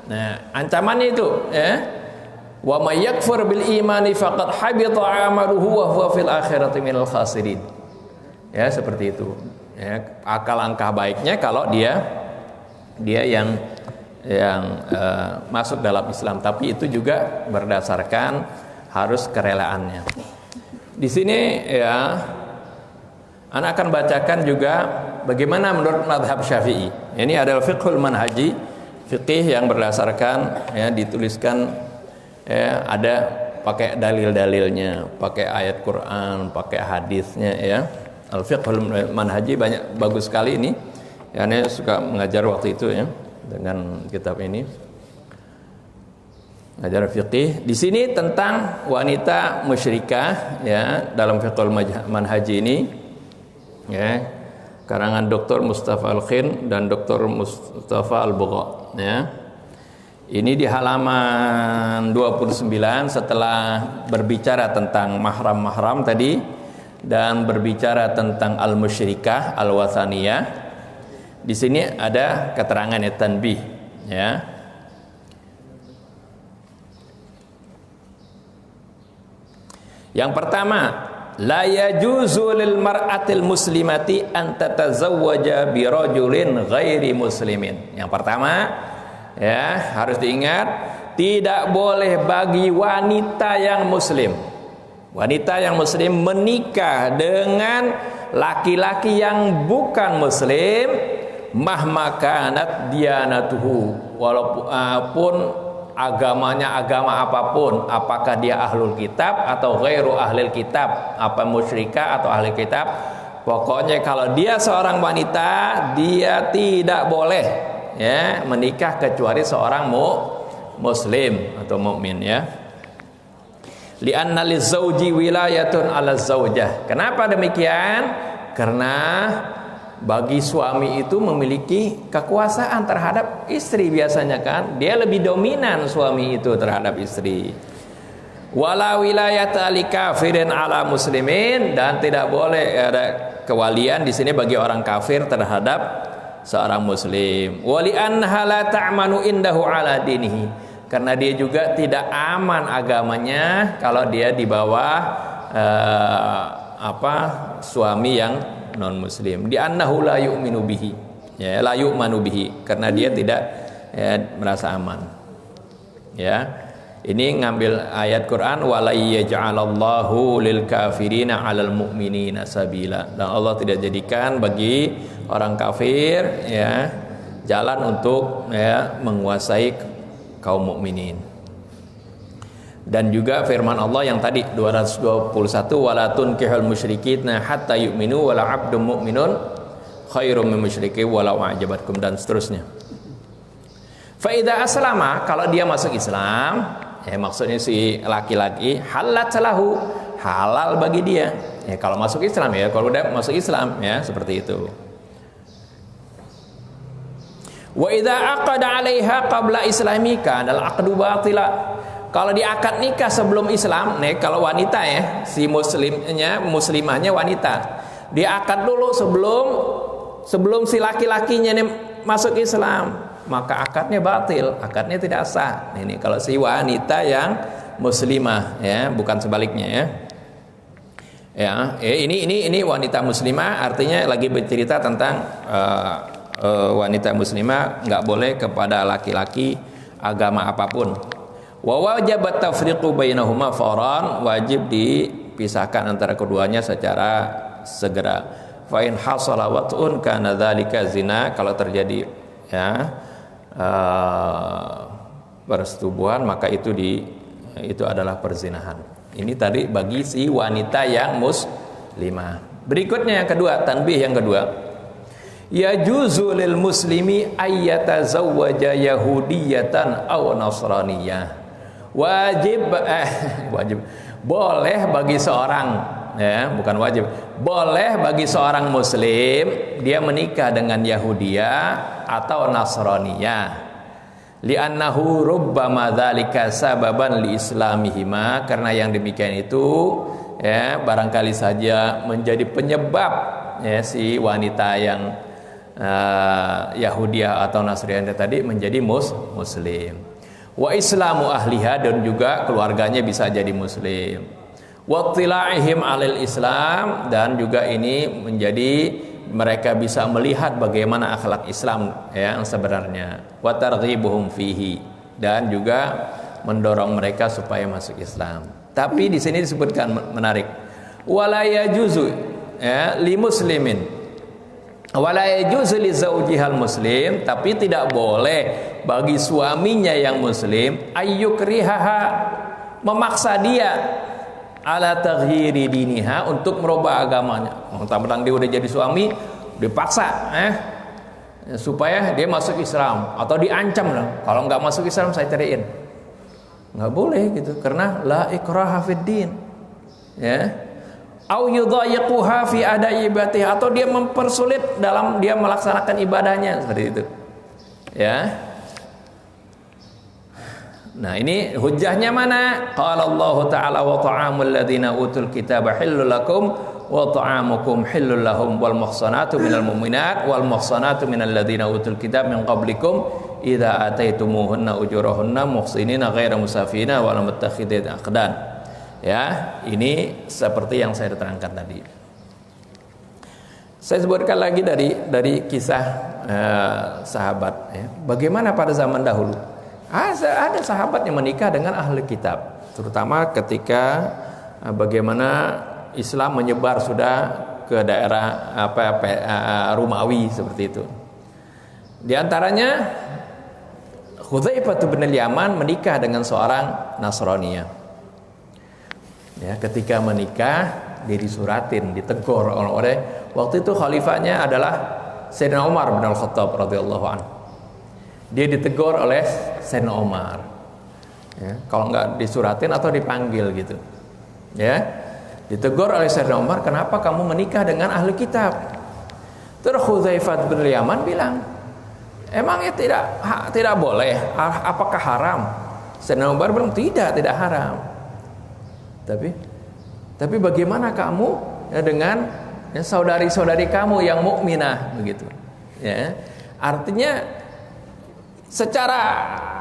Nah, ancamannya itu ya. Wa may yakfur bil imani faqad habita 'amaluhu wa huwa fil akhirati minal khasirin. Ya, seperti itu. Ya, alangkah baiknya kalau dia yang masuk dalam Islam, tapi itu juga berdasarkan harus kerelaannya. Di sini ya Ana akan bacakan juga bagaimana menurut mazhab Syafi'i. Ini adalah fiqhul manhaji, fikih yang berdasarkan ya dituliskan ya, ada pakai dalil-dalilnya, pakai ayat Quran, pakai hadisnya ya. Al-fiqhul manhaji banyak bagus sekali ini. Ya, Ana suka mengajar waktu itu ya dengan kitab ini. Ajar fikih. Di sini tentang wanita musyrikah ya dalam fiqhul manhaji ini. Ya, karangan Dr. Mustafa Al-Khin dan Dr. Mustafa Al-Bugha ya. Ini di halaman 29 setelah berbicara tentang mahram-mahram tadi dan berbicara tentang al-musyrikah al-wathaniyah. Di sini ada keterangan tanbih ya. Yang pertama, la yajuzu lil mar'atil muslimati an tatazawwaja bi rajulin ghairi muslimin. Yang pertama ya, harus diingat, tidak boleh bagi wanita yang muslim menikah dengan laki-laki yang bukan muslim, mahma kanat diyanatuhu, walaupun agamanya agama apapun, apakah dia ahlul kitab atau ghairu ahlul kitab, apa musyrikah atau ahli kitab, pokoknya kalau dia seorang wanita, dia tidak boleh ya menikah kecuali seorang muslim atau mukmin ya. Li'anna lizauji wilayatun 'ala zaujah. Kenapa demikian? Karena bagi suami itu memiliki kekuasaan terhadap istri, biasanya kan dia lebih dominan suami itu terhadap istri. Wala wilayata li kafirin 'ala muslimin, dan tidak boleh ada kewalian di sini bagi orang kafir terhadap seorang muslim. Wali anha la ta'manu indahu 'ala dinihi, karena dia juga tidak aman agamanya kalau dia di bawah suami yang non muslim. Di annahu la yu'minu bihi ya, la yu'manu bihi, karena dia tidak ya, merasa aman ya. Ini ngambil ayat Quran, wala yaj'alallahu lil kafirina 'alal mu'minina sabila, dan Allah tidak jadikan bagi orang kafir ya jalan untuk ya menguasai kaum mukminin. Dan juga firman Allah yang tadi 221, wala tunkihul musyrikina hatta yu'minu wala 'abdun mu'minun khairum min musyrikin walau a'jabatkum, dan seterusnya. Fa idza aslama, kalau dia masuk Islam ya, maksudnya si laki-laki, halat lahu, halal bagi dia ya kalau masuk Islam ya, kalau udah masuk Islam ya, seperti itu. Wa idza aqada 'alaiha qabla islamika dal aqdu batila, kalau dia akad nikah sebelum Islam, nih kalau wanita ya, si muslimahnya wanita, dia akad dulu sebelum si laki-lakinya nih masuk Islam, maka akadnya batil, akadnya tidak sah. Ini kalau si wanita yang muslimah ya, bukan sebaliknya ya. Ya, ini wanita muslimah, artinya lagi bercerita tentang wanita muslimah nggak boleh kepada laki-laki agama apapun. Wa wajibat tafriqu bainahuma fawran, wajib dipisahkan antara keduanya secara segera. Fa in hasala wat'un kana dzalika zina, kalau terjadi ya persetubuhan maka itu adalah perzinahan. Ini tadi bagi si wanita yang muslimah. Berikutnya yang kedua, tanbih yang kedua. Yajuzu lil muslimi ayyatazawwaja yahudiyatan aw nasraniyah. Wajib boleh bagi seorang ya, bukan wajib. Boleh bagi seorang muslim dia menikah dengan Yahudiyah atau Nasraniyah. Li'annahu rubbama dzalika sababan li islamihima, karena yang demikian itu ya barangkali saja menjadi penyebab ya si wanita yang Yahudiyah atau Nasraniyah tadi menjadi muslim. Wa islamu ahliha, dan juga keluarganya bisa jadi muslim. Wa tila'ihim 'alal Islam, dan juga ini menjadi mereka bisa melihat bagaimana akhlak Islam ya, yang sebenarnya. Wa targhibuhum fihi, dan juga mendorong mereka supaya masuk Islam. Tapi di sini disebutkan menarik. Wala yajuzu ya li muslimin, wala yajuzu li zaujihal muslim, tapi tidak boleh bagi suaminya yang muslim ayyukrihaha, memaksa dia ala taghyiri diniha, untuk merubah agamanya. Mentang-mentang dia udah jadi suami dipaksa supaya dia masuk Islam, atau diancam lah, kalau nggak masuk Islam saya ceraiin. Nggak boleh gitu, karena la ikraha fid din ya. Au yudhayiquha fi ada'i ibadatihi, atau dia mempersulit dalam dia melaksanakan ibadahnya, seperti itu ya. Nah, ini hujjahnya mana? Qala Allah Ta'ala wa ta'amul ladzina utul kitaba hillul lakum wa ta'amukum hillul lahum wal muhsanatu minal mu'minat wal muhsanatu minal ladzina utul kitab min qablikum idza ataitumuhunna ujurahunna muhsinina ghaira musafina wa lam tattakhidhu aqdan. Ya, ini seperti yang saya terangkan tadi. Saya sebutkan lagi dari kisah sahabat ya. Bagaimana pada zaman dahulu ada sahabat yang menikah dengan ahli kitab, terutama ketika bagaimana Islam menyebar sudah ke daerah Romawi seperti itu. Di antaranya Hudzaifah bin Yaman menikah dengan seorang Nasraniyah. Ya, ketika menikah dia disuratin, ditegur oleh waktu itu khalifahnya adalah Sayyidina Umar bin Al-Khattab radhiyallahu anhu. Dia ditegur oleh Sayyidina Umar ya, kalau nggak disuratin atau dipanggil gitu ya, ditegur oleh Sayyidina Umar, kenapa kamu menikah dengan ahli kitab? Terus Hudzaifah bin Yaman bilang, emangnya tidak boleh, apakah haram? Sayyidina Umar bilang tidak haram. Tapi bagaimana kamu ya, dengan ya, saudari-saudari kamu yang mukminah begitu ya. Artinya secara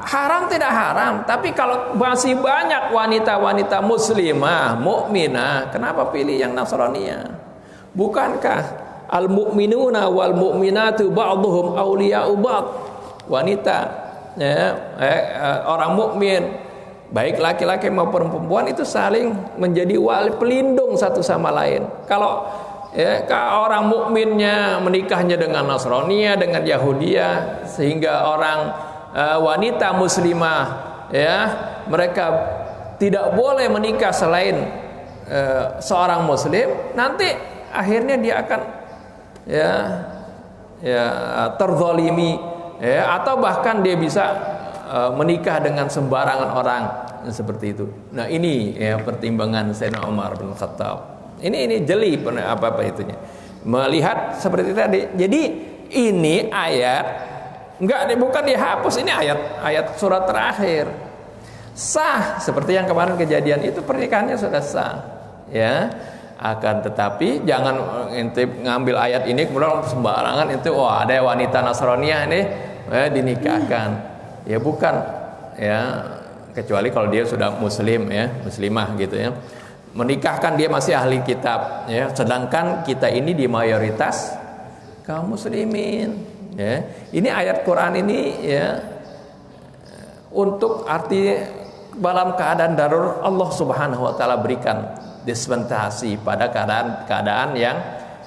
haram tidak haram, tapi kalau masih banyak wanita-wanita muslimah, mukminah, kenapa pilih yang Nasraniyah? Bukankah al-mu'minuna wal mu'minatu ba'dhum awliya'u ba'd? Wanita ya, orang mukmin baik laki-laki maupun perempuan itu saling menjadi wali pelindung satu sama lain. Kalau ya, orang mukminnya menikahnya dengan Nasraniyah, dengan Yahudiyah, sehingga orang wanita muslimah ya mereka tidak boleh menikah selain seorang muslim, nanti akhirnya dia akan ya terzalimi ya, atau bahkan dia bisa menikah dengan sembarangan orang seperti itu. Nah, ini ya pertimbangan Sayyidina Umar bin Khattab. Ini jeli apa itunya. Melihat seperti tadi. Jadi ini ayat bukan dihapus, ini ayat surat terakhir. Sah seperti yang kemarin kejadian itu, pernikahannya sudah sah. Ya. Akan tetapi jangan intip ngambil ayat ini kemudian sembarangan itu ada wanita Nasraniyah ini dinikahkan. Ya bukan ya, kecuali kalau dia sudah muslim ya, muslimah gitu ya. Menikahkan dia masih ahli kitab ya, sedangkan kita ini di mayoritas kaum muslimin ya. Ini ayat Quran ini ya untuk arti dalam keadaan darurat Allah Subhanahu wa taala berikan dispensasi pada keadaan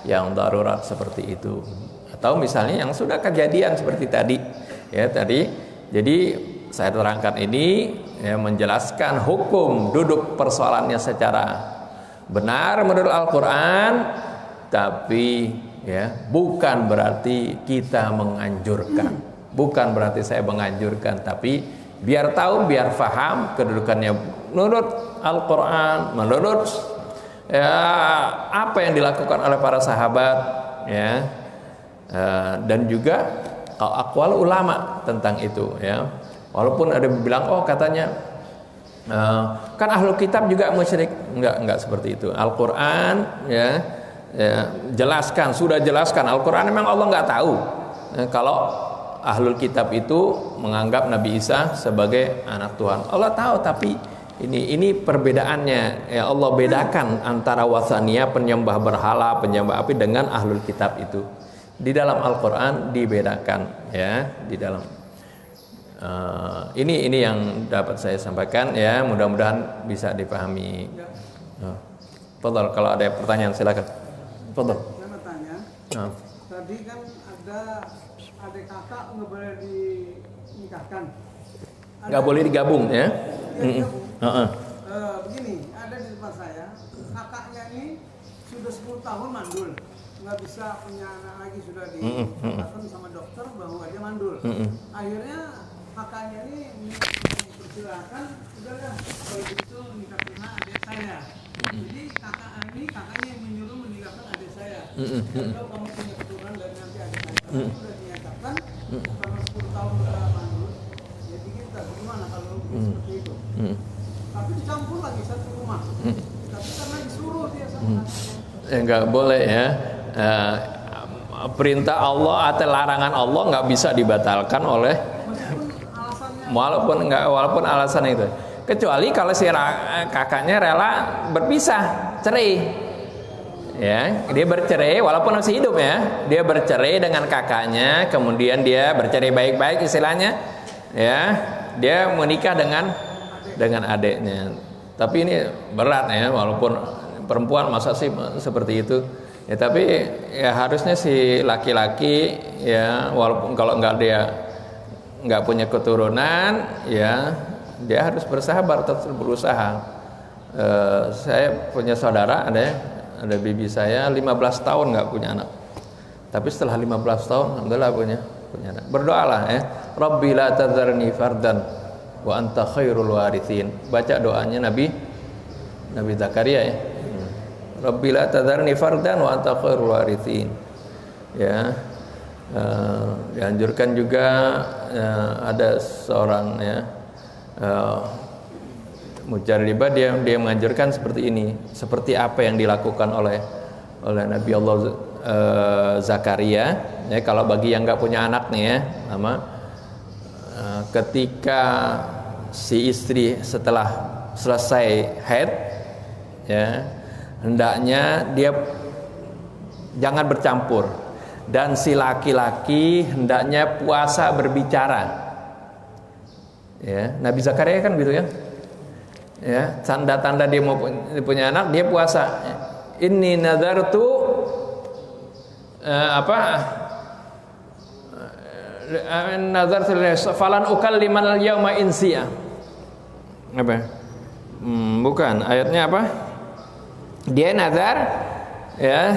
yang darurat seperti itu. Atau misalnya yang sudah kejadian seperti tadi ya tadi. Jadi saya terangkan ini ya, menjelaskan hukum duduk persoalannya secara benar menurut Al-Quran, tapi ya bukan berarti kita menganjurkan, bukan berarti saya menganjurkan, tapi biar tahu, biar faham kedudukannya menurut Al-Quran, menurut ya, apa yang dilakukan oleh para sahabat, ya, dan juga aqwal ulama tentang itu, ya. Walaupun ada yang bilang, oh katanya kan ahlul kitab juga musyrik, enggak seperti itu. Al-Quran, ya, sudah jelaskan. Al-Quran memang Allah nggak tahu kalau ahlul kitab itu menganggap Nabi Isa sebagai anak Tuhan. Allah tahu, tapi ini perbedaannya, ya. Allah bedakan antara wasaniyah, penyembah berhala, penyembah api, dengan ahlul kitab itu di dalam Al-Quran dibedakan, ya, di dalam ini yang dapat saya sampaikan, ya. Mudah-mudahan bisa dipahami. Fadhal, kalau ada pertanyaan silakan. Fadhal. Saya mau tanya, tadi kan ada adik kakak nggak boleh dinikahkan, Nggak boleh digabung, ya. Begini, ada di tempat saya, kakaknya ini sudah 10 tahun mandul, nggak bisa punya anak lagi, sudah dikatakan sama dokter bahwa dia mandul. Akhirnya kakaknya ini mempersilahkan, udahlah kalau gitu nikahin adik saya. Jadi kakaknya yang menyuruh menikahkan adik saya. Kalau kamu punya keturunan dari nanti adik saya, sudah dinyatakan karena 10 tahun udah mandul. Jadi kita gimana kalau seperti itu? Tapi dicampur lagi satu rumah. Tapi karena disuruh dia sama kakaknya. Nggak boleh, ya. Perintah Allah atau larangan Allah nggak bisa dibatalkan oleh, walaupun alasan itu, kecuali kalau si kakaknya rela berpisah, cerai, ya. Dia bercerai walaupun masih hidup, ya. Dia bercerai dengan kakaknya, kemudian dia bercerai baik-baik istilahnya, ya. Dia menikah dengan adiknya. Tapi ini berat, ya, walaupun perempuan masa sih seperti itu, ya. Tapi ya harusnya si laki-laki, ya, walaupun kalau nggak punya keturunan, ya, dia harus bersabar, tetap berusaha. Saya punya saudara, ada bibi saya 15 tahun nggak punya anak, tapi setelah 15 tahun alhamdulillah punya anak. Berdoalah, ya, Rabbi la tadharni fardan wa anta khairul warithin. Baca doanya Nabi Zakaria, ya. Rabbi la tadharni fardan wa anta khairul warithin, ya. Dianjurkan juga, ada seorang, ya, Mujarribah, dia menganjurkan seperti ini, seperti apa yang dilakukan oleh Nabi Allah Zakaria, ya. Kalau bagi yang nggak punya anak nih, ya, ketika si istri setelah selesai haid, ya, hendaknya dia jangan bercampur, dan si laki-laki hendaknya puasa berbicara, ya. Nabi Zakaria kan gitu, ya. Ya, tanda-tanda dia mau punya anak, dia puasa. Inni nadartu nazar falan ukallimal yauma insiya. Apa? Bukan, ayatnya apa? Dia nazar, ya,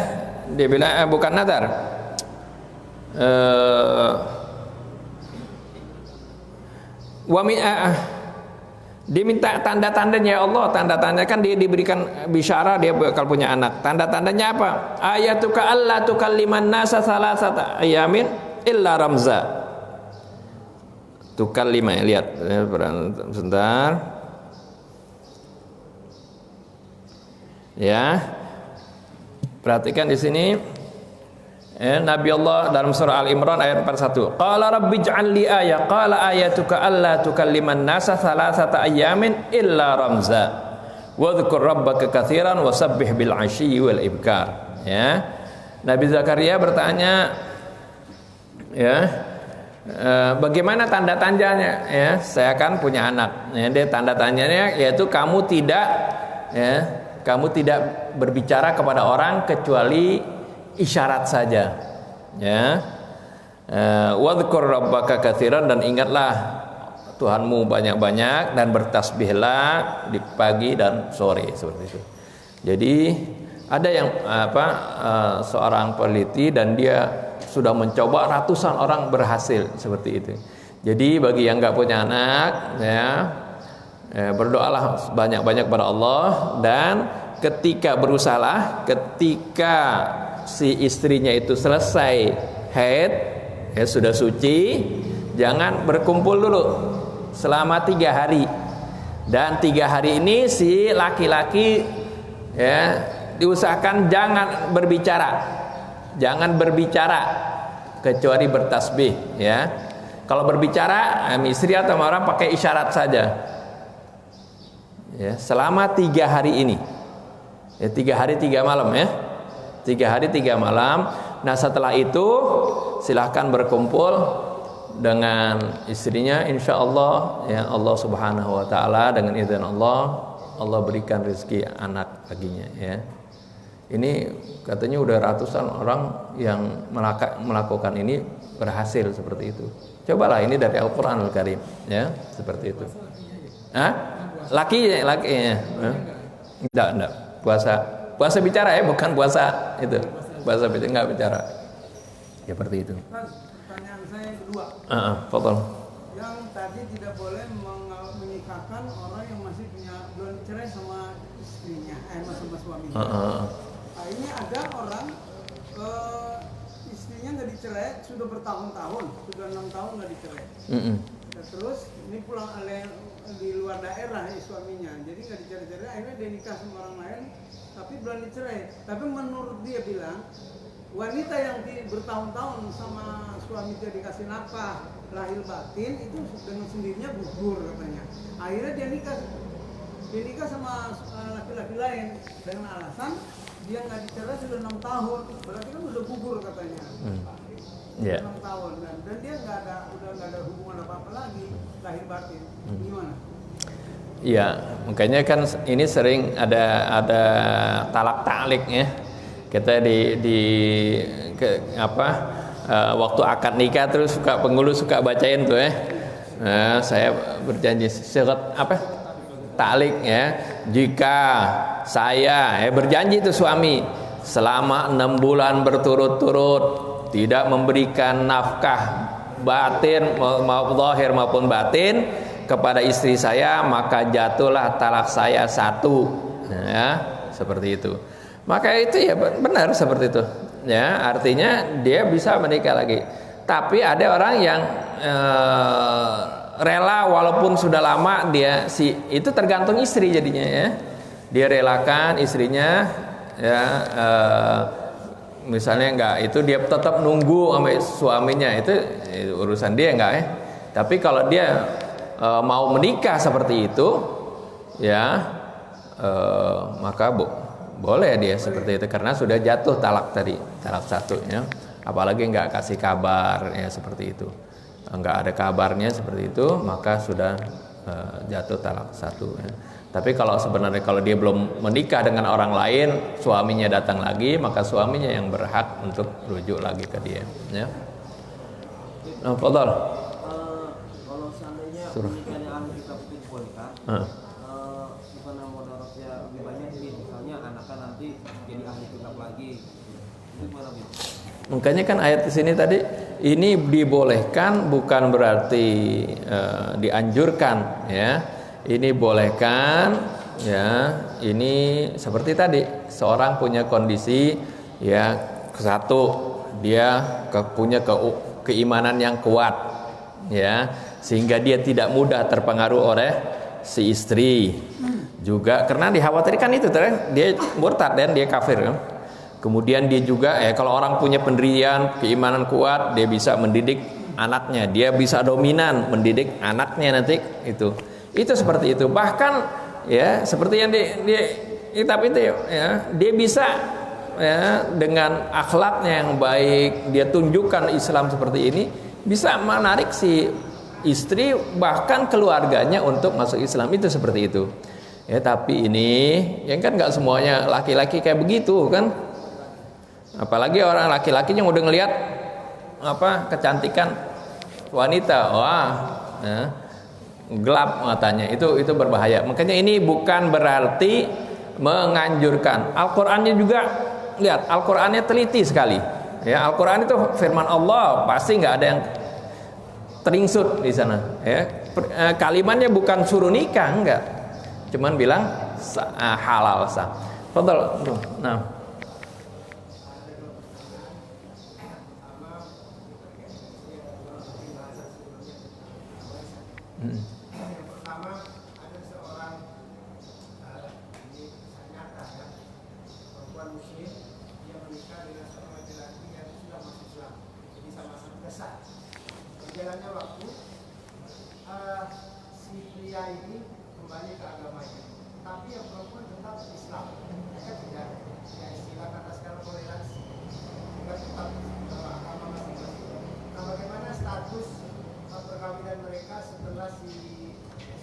dia bilang bukan nazar. Dia minta tanda-tandanya, ya Allah, tanda-tanda kan dia diberikan bisyara dia bakal punya anak. Tanda-tandanya apa? Ayatuka alla tukalliman nasa salasata ayamin illa ramza. Tukallima, lihat sebentar. Ya. Perhatikan di sini. Nabi Allah dalam surah Al-Imran ayat 41. Qala rabbi ij'al li ayah, qala ayatuka alla tukalliman nasa salasata ayamin illa ramza. Wadhkur rabbaka katsiran wasabbih bil 'ashyi wal ibkar. Ya. Nabi Zakaria bertanya, ya, bagaimana tanda-tandanya, ya? Saya kan punya anak. Ya, dia tanda-tandanya yaitu kamu tidak berbicara kepada orang kecuali isyarat saja, ya. Wadhkur rabbaka katsiran, dan ingatlah Tuhanmu banyak-banyak, dan bertasbihlah di pagi dan sore, seperti itu. Jadi ada yang seorang peneliti, dan dia sudah mencoba ratusan orang berhasil seperti itu. Jadi bagi yang nggak punya anak, ya, berdoalah banyak-banyak pada Allah, dan ketika berusaha, ketika si istrinya itu selesai haid, ya sudah suci, jangan berkumpul dulu selama 3 hari. Dan 3 hari ini si laki-laki ya diusahakan jangan berbicara kecuali bertasbih ya. Kalau berbicara istri atau orang pakai isyarat saja ya, selama 3 hari ini ya, 3 hari 3 malam ya, 3 hari 3 malam. Nah setelah itu silahkan berkumpul dengan istrinya, insya Allah ya, Allah subhanahu wa ta'ala dengan izin Allah berikan rezeki anak baginya ya. Ini katanya udah ratusan orang yang melakukan ini berhasil seperti itu. Cobalah, ini dari Al-Quranul Karim ya, seperti itu. Laki ya. Enggak. Puasa bicara ya, bukan puasa itu. Puasa bicara enggak bicara. Ya seperti itu. Pertanyaan saya yang kedua. Fadhal. Yang tadi tidak boleh menikahkan orang yang masih belum cerai sama istrinya, sama suaminya. Nah, ini ada orang istrinya nggak dicerai sudah bertahun-tahun, sudah 6 tahun nggak dicerai. Dan terus ini pulang di luar daerah suaminya, jadi nggak dicerai-cerai, akhirnya dia nikah sama orang lain, tapi belum dicerai. Tapi menurut dia bilang wanita yang bertahun-tahun sama suami dia dikasih nafkah lahir batin itu dengan sendirinya gugur katanya. Akhirnya dia nikah sama laki-laki lain dengan alasan dia nggak dicerai sudah 6 tahun, berarti kan udah gugur katanya. 6 tahun dan dia udah nggak ada hubungan apa-apa lagi lahir batin. Gimana? Iya, makanya kan ini sering ada talak taklik ya. Kita waktu akad nikah terus penghulu suka bacain tuh ya. Nah, saya berjanji syarat taklik ya. Jika saya berjanji itu suami selama 6 bulan berturut-turut tidak memberikan nafkah batin maupun zahir maupun batin kepada istri saya, maka jatuhlah talak saya 1 ya, seperti itu. Maka itu ya benar seperti itu ya, artinya dia bisa menikah lagi. Tapi ada orang yang rela walaupun sudah lama itu tergantung istri jadinya ya. Dia relakan istrinya ya, misalnya enggak, itu dia tetap nunggu sampai suaminya, itu urusan dia enggak ya. Tapi kalau dia mau menikah seperti itu ya, maka boleh dia seperti itu karena sudah jatuh talak 1 ya. Apalagi enggak kasih kabar ya, seperti itu. Enggak ada kabarnya seperti itu, maka sudah jatuh talak 1 ya. Tapi kalau sebenarnya kalau dia belum menikah dengan orang lain, suaminya datang lagi, maka suaminya yang berhak untuk rujuk lagi ke dia ya. Nah, Fadhal. Kalau seandainya pernikahannya ahli kitab itu dibolehkan, bukan mudaratnya lebih banyak sih, misalnya anaknya nanti jadi ahli kitab lagi, itu gimana Bin? Makanya kan ayat di sini tadi ini dibolehkan bukan berarti dianjurkan ya. Ini bolehkan ya. Ini seperti tadi seorang punya kondisi ya, satu dia punya keimanan yang kuat ya, sehingga dia tidak mudah terpengaruh oleh si istri. Juga karena dikhawatirkan itu dia murtad dan dia kafir kan. Kemudian dia juga kalau orang punya pendirian keimanan kuat, dia bisa mendidik anaknya, dia bisa dominan mendidik anaknya nanti itu seperti itu. Bahkan ya seperti yang di kitab itu ya, dia bisa ya dengan akhlaknya yang baik, dia tunjukkan Islam seperti ini, bisa menarik si istri bahkan keluarganya untuk masuk Islam, itu seperti itu ya. Tapi ini yang kan nggak semuanya laki-laki kayak begitu kan, apalagi orang laki-laki yang udah ngelihat kecantikan wanita, wah ya, gelap matanya, itu berbahaya. Makanya ini bukan berarti menganjurkan. Al-Qur'annya juga lihat, Al-Qur'annya teliti sekali ya. Al-Qur'an itu firman Allah, pasti nggak ada yang teringsut di sana ya. Kalimatnya bukan suruh nikah, enggak, cuman bilang halal sah. Fadal. Nah. Yang pertama, ada seorang ini nyata ya, perempuan muslim, dia menikah dengan seorang laki-laki yang sudah masuk Islam, jadi sama-sama besar. Berjalannya waktu, si pria ini kembali ke agamanya, tapi yang perempuan tetap Islam. Mereka tidak, ya istilah kata sekarang toleransi, juga tetap agama masing-masing. Nah, bagaimana status perkawinan mereka setelah si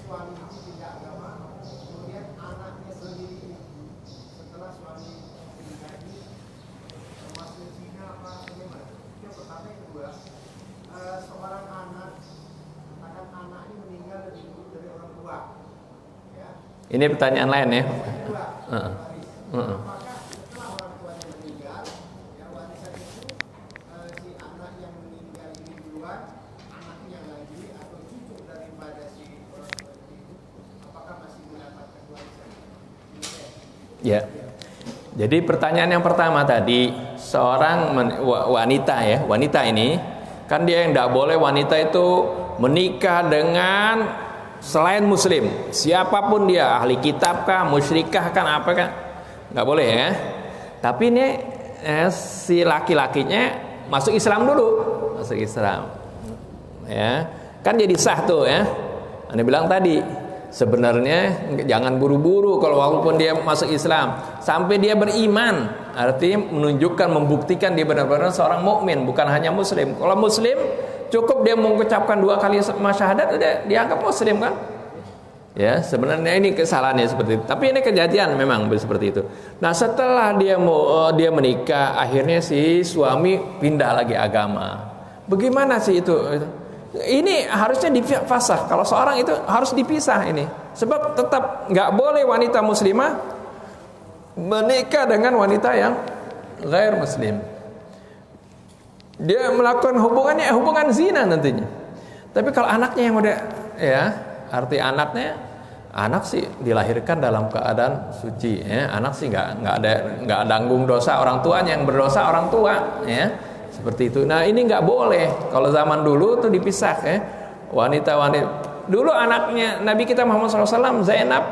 suami itu pindah agama, kemudian anaknya sendiri setelah suami pindah ini termasuk Cina apa bagaimana? Itu yang pertama. Yang kedua, seorang anak, katakan anak ini meninggal lebih dulu dari orang tua, ya. Ini pertanyaan lain ya. Kedua, maka setelah orang tuanya meninggal, ya warisan itu si anak yang meninggal ini duluan, anaknya lagi atau cucu daripada si orang tua itu, apakah masih mendapatkan warisan? Ya. Jadi pertanyaan yang pertama tadi, seorang wanita ya, wanita ini kan dia yang tidak boleh wanita itu menikah dengan selain muslim, siapapun dia, ahli kitab kah, musyrikah kan apa kan, nggak boleh ya. Tapi ini si laki-lakinya masuk Islam dulu, masuk Islam, ya kan jadi sah tuh ya. Anda bilang tadi sebenarnya jangan buru-buru kalau walaupun dia masuk Islam sampai dia beriman, artinya menunjukkan, membuktikan dia benar-benar seorang mukmin, bukan hanya muslim. Kalau muslim cukup dia mengucapkan 2 kali syahadat udah dianggap muslim kan? Ya, sebenarnya ini kesalahannya seperti itu. Tapi ini kejadian memang seperti itu. Nah, setelah dia menikah, akhirnya si suami pindah lagi agama. Bagaimana sih itu? Ini harusnya difasah. Kalau seorang itu harus dipisah ini. Sebab tetap nggak boleh wanita muslimah menikah dengan wanita yang ghair muslim. Dia melakukan hubungan zina nantinya. Tapi kalau anaknya yang udah ya, arti anaknya, anak sih dilahirkan dalam keadaan suci ya. Anak sih nggak nanggung dosa orang tuanya, yang berdosa orang tua ya. Seperti itu. Nah, ini nggak boleh. Kalau zaman dulu tuh dipisah ya. Wanita-wanita dulu anaknya Nabi kita Muhammad SAW, Zainab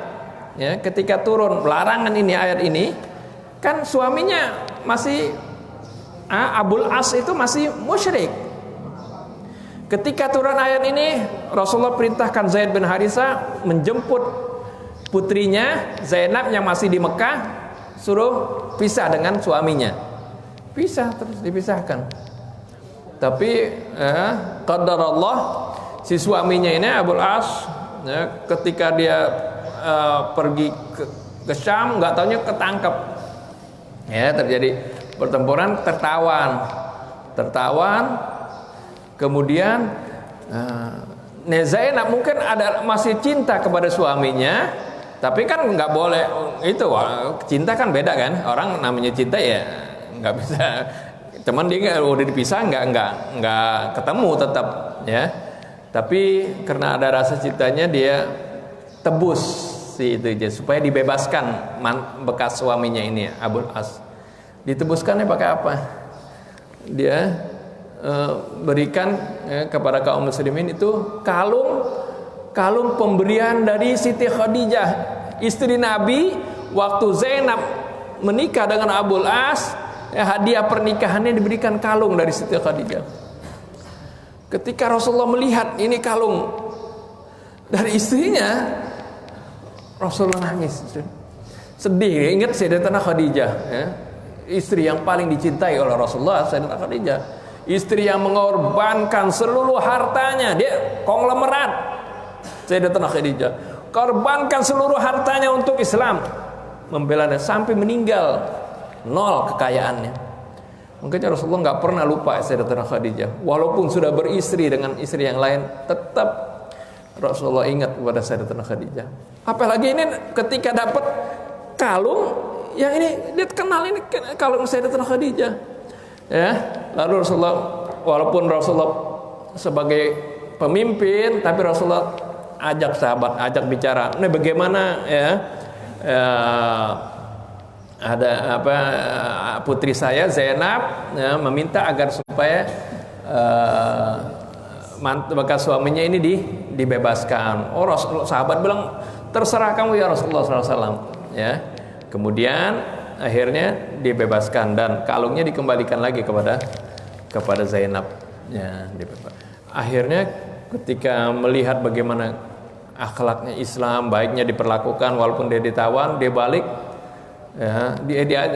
ya, ketika turun larangan ini, ayat ini kan suaminya masih Abul As itu masih musyrik. Ketika turun ayat ini, Rasulullah perintahkan Zaid bin Harithah menjemput putrinya Zainab yang masih di Mekah, suruh pisah dengan suaminya. Pisah, terus dipisahkan. Tapi qadarullah, si suaminya ini Abul As ya, ketika dia pergi ke Syam, nggak taunya ketangkep. Ya, terjadi pertempuran, tertawan. Kemudian Zainab mungkin masih cinta kepada suaminya, tapi kan nggak boleh itu, cinta kan beda kan, orang namanya cinta ya nggak bisa, cuman dia udah dipisah nggak ketemu tetap ya. Tapi karena ada rasa cintanya dia tebus si itu aja supaya dibebaskan bekas suaminya ini Abul As. Ditebuskannya pakai apa? Dia berikan kepada kaum muslimin itu kalung pemberian dari Siti Khadijah, istri Nabi. Waktu Zainab menikah dengan Abul As, hadiah pernikahannya diberikan kalung dari Siti Khadijah. Ketika Rasulullah melihat ini kalung dari istrinya, Rasulullah nangis, sedih, ingat Sayyidatina Khadijah ya. Istri yang paling dicintai oleh Rasulullah, Sayyidatina Khadijah. Istri yang mengorbankan seluruh hartanya, dia konglomerat. Sayyidatina Khadijah korbankan seluruh hartanya untuk Islam, membela dia sampai meninggal, nol kekayaannya. Makanya Rasulullah nggak pernah lupa Sayyidatina Khadijah. Walaupun sudah beristri dengan istri yang lain, tetap Rasulullah ingat kepada Sayyidatina Khadijah. Apalagi ini ketika dapat kalung yang ini, dia kenal ini kalung Sayyidatina Khadijah. Ya, lalu Rasulullah, walaupun Rasulullah sebagai pemimpin, tapi Rasulullah ajak sahabat, ajak bicara. Ini bagaimana ya, ada apa, putri saya Zainab ya, meminta agar supaya bekas suaminya ini dibebaskan. Oh, sahabat bilang, terserah kamu ya Rasulullah SAW. Ya, kemudian akhirnya dibebaskan dan kalungnya dikembalikan lagi kepada Zainab. Ya, akhirnya ketika melihat bagaimana akhlaknya Islam, baiknya diperlakukan walaupun dia ditawan, dia balik. Ya,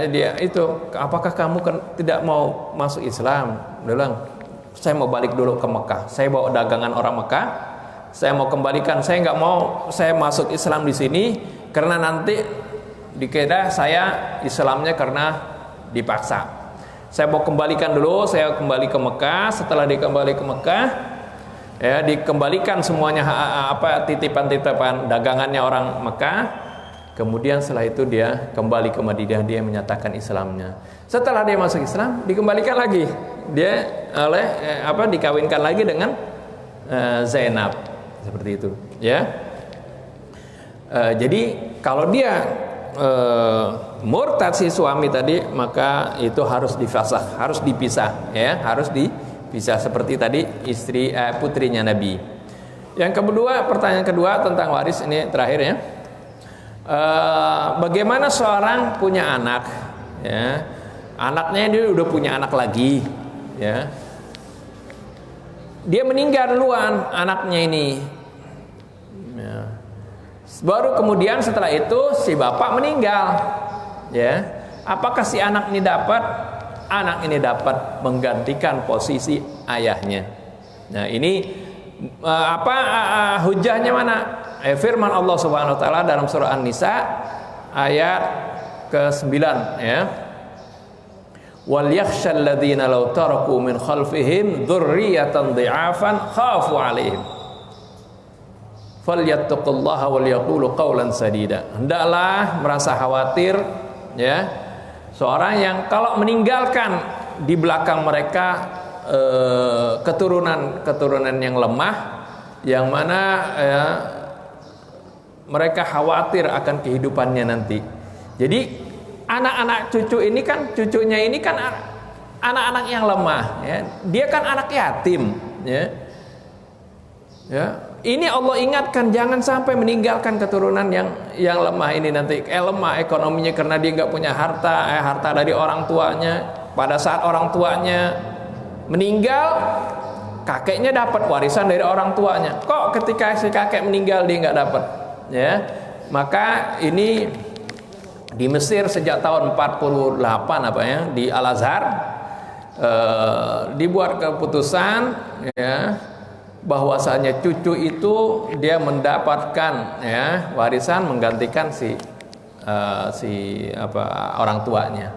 dia itu, apakah kamu tidak mau masuk Islam? Dia bilang, saya mau balik dulu ke Mekah. Saya bawa dagangan orang Mekah. Saya mau kembalikan. Saya nggak mau saya masuk Islam di sini karena nanti dikira saya Islamnya karena dipaksa. Saya mau kembalikan dulu. Saya kembali ke Mekah. Setelah dikembali ke Mekah, ya dikembalikan semuanya titipan-titipan dagangannya orang Mekah. Kemudian setelah itu dia kembali ke Madinah, dia menyatakan Islamnya. Setelah dia masuk Islam, dikembalikan lagi. Dia dikawinkan lagi dengan Zainab. Seperti itu, ya. Jadi kalau dia murtad si suami tadi, maka itu harus difasakh, harus dipisah, ya, harus dipisah seperti tadi istri putrinya Nabi. Yang kedua, pertanyaan kedua tentang waris ini terakhir ya. Bagaimana seorang punya anak, ya, anaknya dia udah punya anak lagi, ya, dia meninggal duluan anaknya ini, ya. Baru kemudian setelah itu si bapak meninggal, ya, apakah si anak ini dapat menggantikan posisi ayahnya? Nah ini hujahnya mana? Firman Allah Subhanahu wa taala dalam surah An-Nisa ayat ke-9, ya. Wal yakhshal ladzina law taraku min khalfihim dzurriyyatan dhi'afan khafu 'alaihim falyattaqullaha wal yaqulu qawlan sadida. Hendaklah merasa khawatir, ya, seorang yang kalau meninggalkan di belakang mereka keturunan yang lemah, yang mana ya, mereka khawatir akan kehidupannya nanti. Jadi anak-anak cucunya ini kan anak-anak yang lemah, ya. Dia kan anak yatim, ya. Ya, ini Allah ingatkan jangan sampai meninggalkan keturunan yang lemah ini nanti. Lemah ekonominya karena dia nggak punya harta dari orang tuanya. Pada saat orang tuanya meninggal, kakeknya dapat warisan dari orang tuanya. Kok ketika si kakek meninggal dia nggak dapat? Ya, maka ini di Mesir sejak tahun 48 di Al-Azhar dibuat keputusan, ya, bahwasanya cucu itu dia mendapatkan, ya, warisan menggantikan orang tuanya.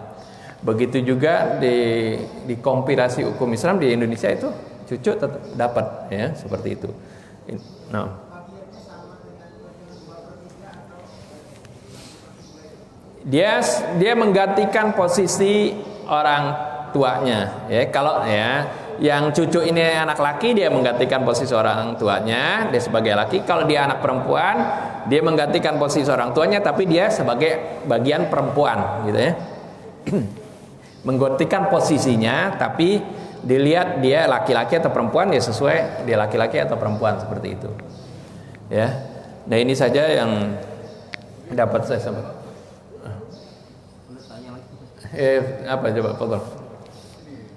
Begitu juga di kompilasi hukum Islam di Indonesia itu cucu tetap dapat, ya, seperti itu. Nah, dia menggantikan posisi orang tuanya, ya. Kalau ya yang cucu ini anak laki, dia menggantikan posisi orang tuanya, dia sebagai laki. Kalau dia anak perempuan, dia menggantikan posisi orang tuanya, tapi dia sebagai bagian perempuan, gitu ya. Menggantikan posisinya, tapi dilihat dia laki-laki atau perempuan, dia sesuai dia laki-laki atau perempuan, seperti itu, ya. Nah ini saja yang dapat saya sampaikan. Apa coba Pak?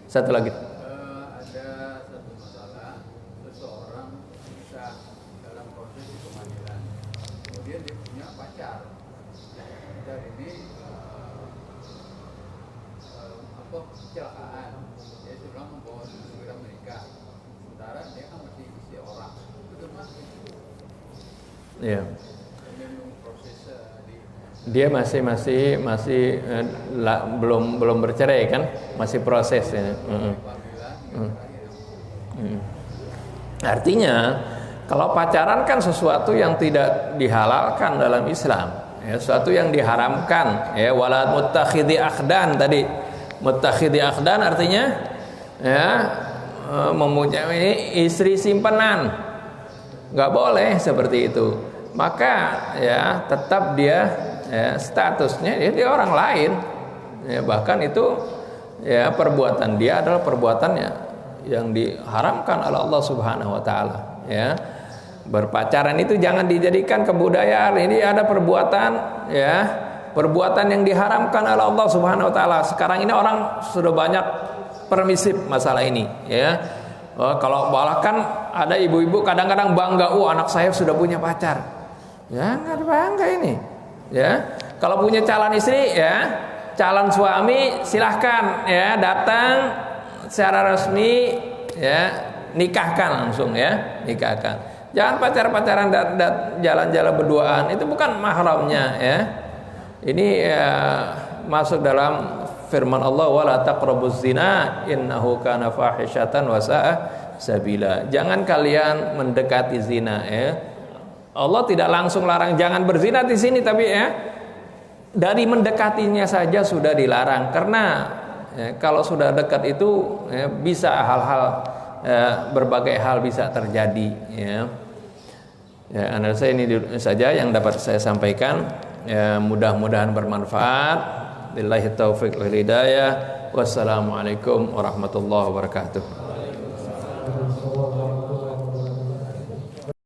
Satu lagi. Ada satu masalah, seseorang bisa dalam proses pengadilan, kemudian dia punya pacar, dan ini kecelakaan, dia sudah membawa segera menikah, sementara dia kan masih istri orang, itu termasuk. Iya. Dia masih belum bercerai kan, masih proses ya. Artinya kalau pacaran kan sesuatu yang tidak dihalalkan dalam Islam, ya, sesuatu yang diharamkan, ya. Wala muttakhidhi akhdan tadi, muttakhidhi akhdan artinya, ya, mempunyai istri simpanan, nggak boleh seperti itu. Maka ya tetap dia ya statusnya dia orang lain, ya, bahkan itu ya perbuatan dia adalah perbuatannya yang diharamkan oleh Allah Subhanahu wa taala, ya. Berpacaran itu jangan dijadikan kebudayaan. Ini ada perbuatan, ya, perbuatan yang diharamkan oleh Allah Subhanahu wa taala. Sekarang ini orang sudah banyak permisif masalah ini, ya. Kalau bahkan ada ibu-ibu kadang-kadang bangga, anak saya sudah punya pacar. Ya, nggak ada bangga ini, ya. Kalau punya calon istri, ya, calon suami silahkan, ya, datang secara resmi, ya, nikahkan langsung, ya, nikahkan. Jangan pacar-pacaran jalan-jalan berduaan, itu bukan mahramnya, ya. Ini ya, masuk dalam firman Allah, wala taqrabuz zina innahu kana fahisyatan wa sa'a sabila. Jangan kalian mendekati zina, ya. Allah tidak langsung larang jangan berzina di sini, tapi ya dari mendekatinya saja sudah dilarang, karena ya, kalau sudah dekat itu ya, bisa hal-hal berbagai hal bisa terjadi, ya. Ya, analisa ini saja yang dapat saya sampaikan. Ya, mudah-mudahan bermanfaat. Billahi taufiq wal hidayah. Wassalamualaikum warahmatullahi wabarakatuh.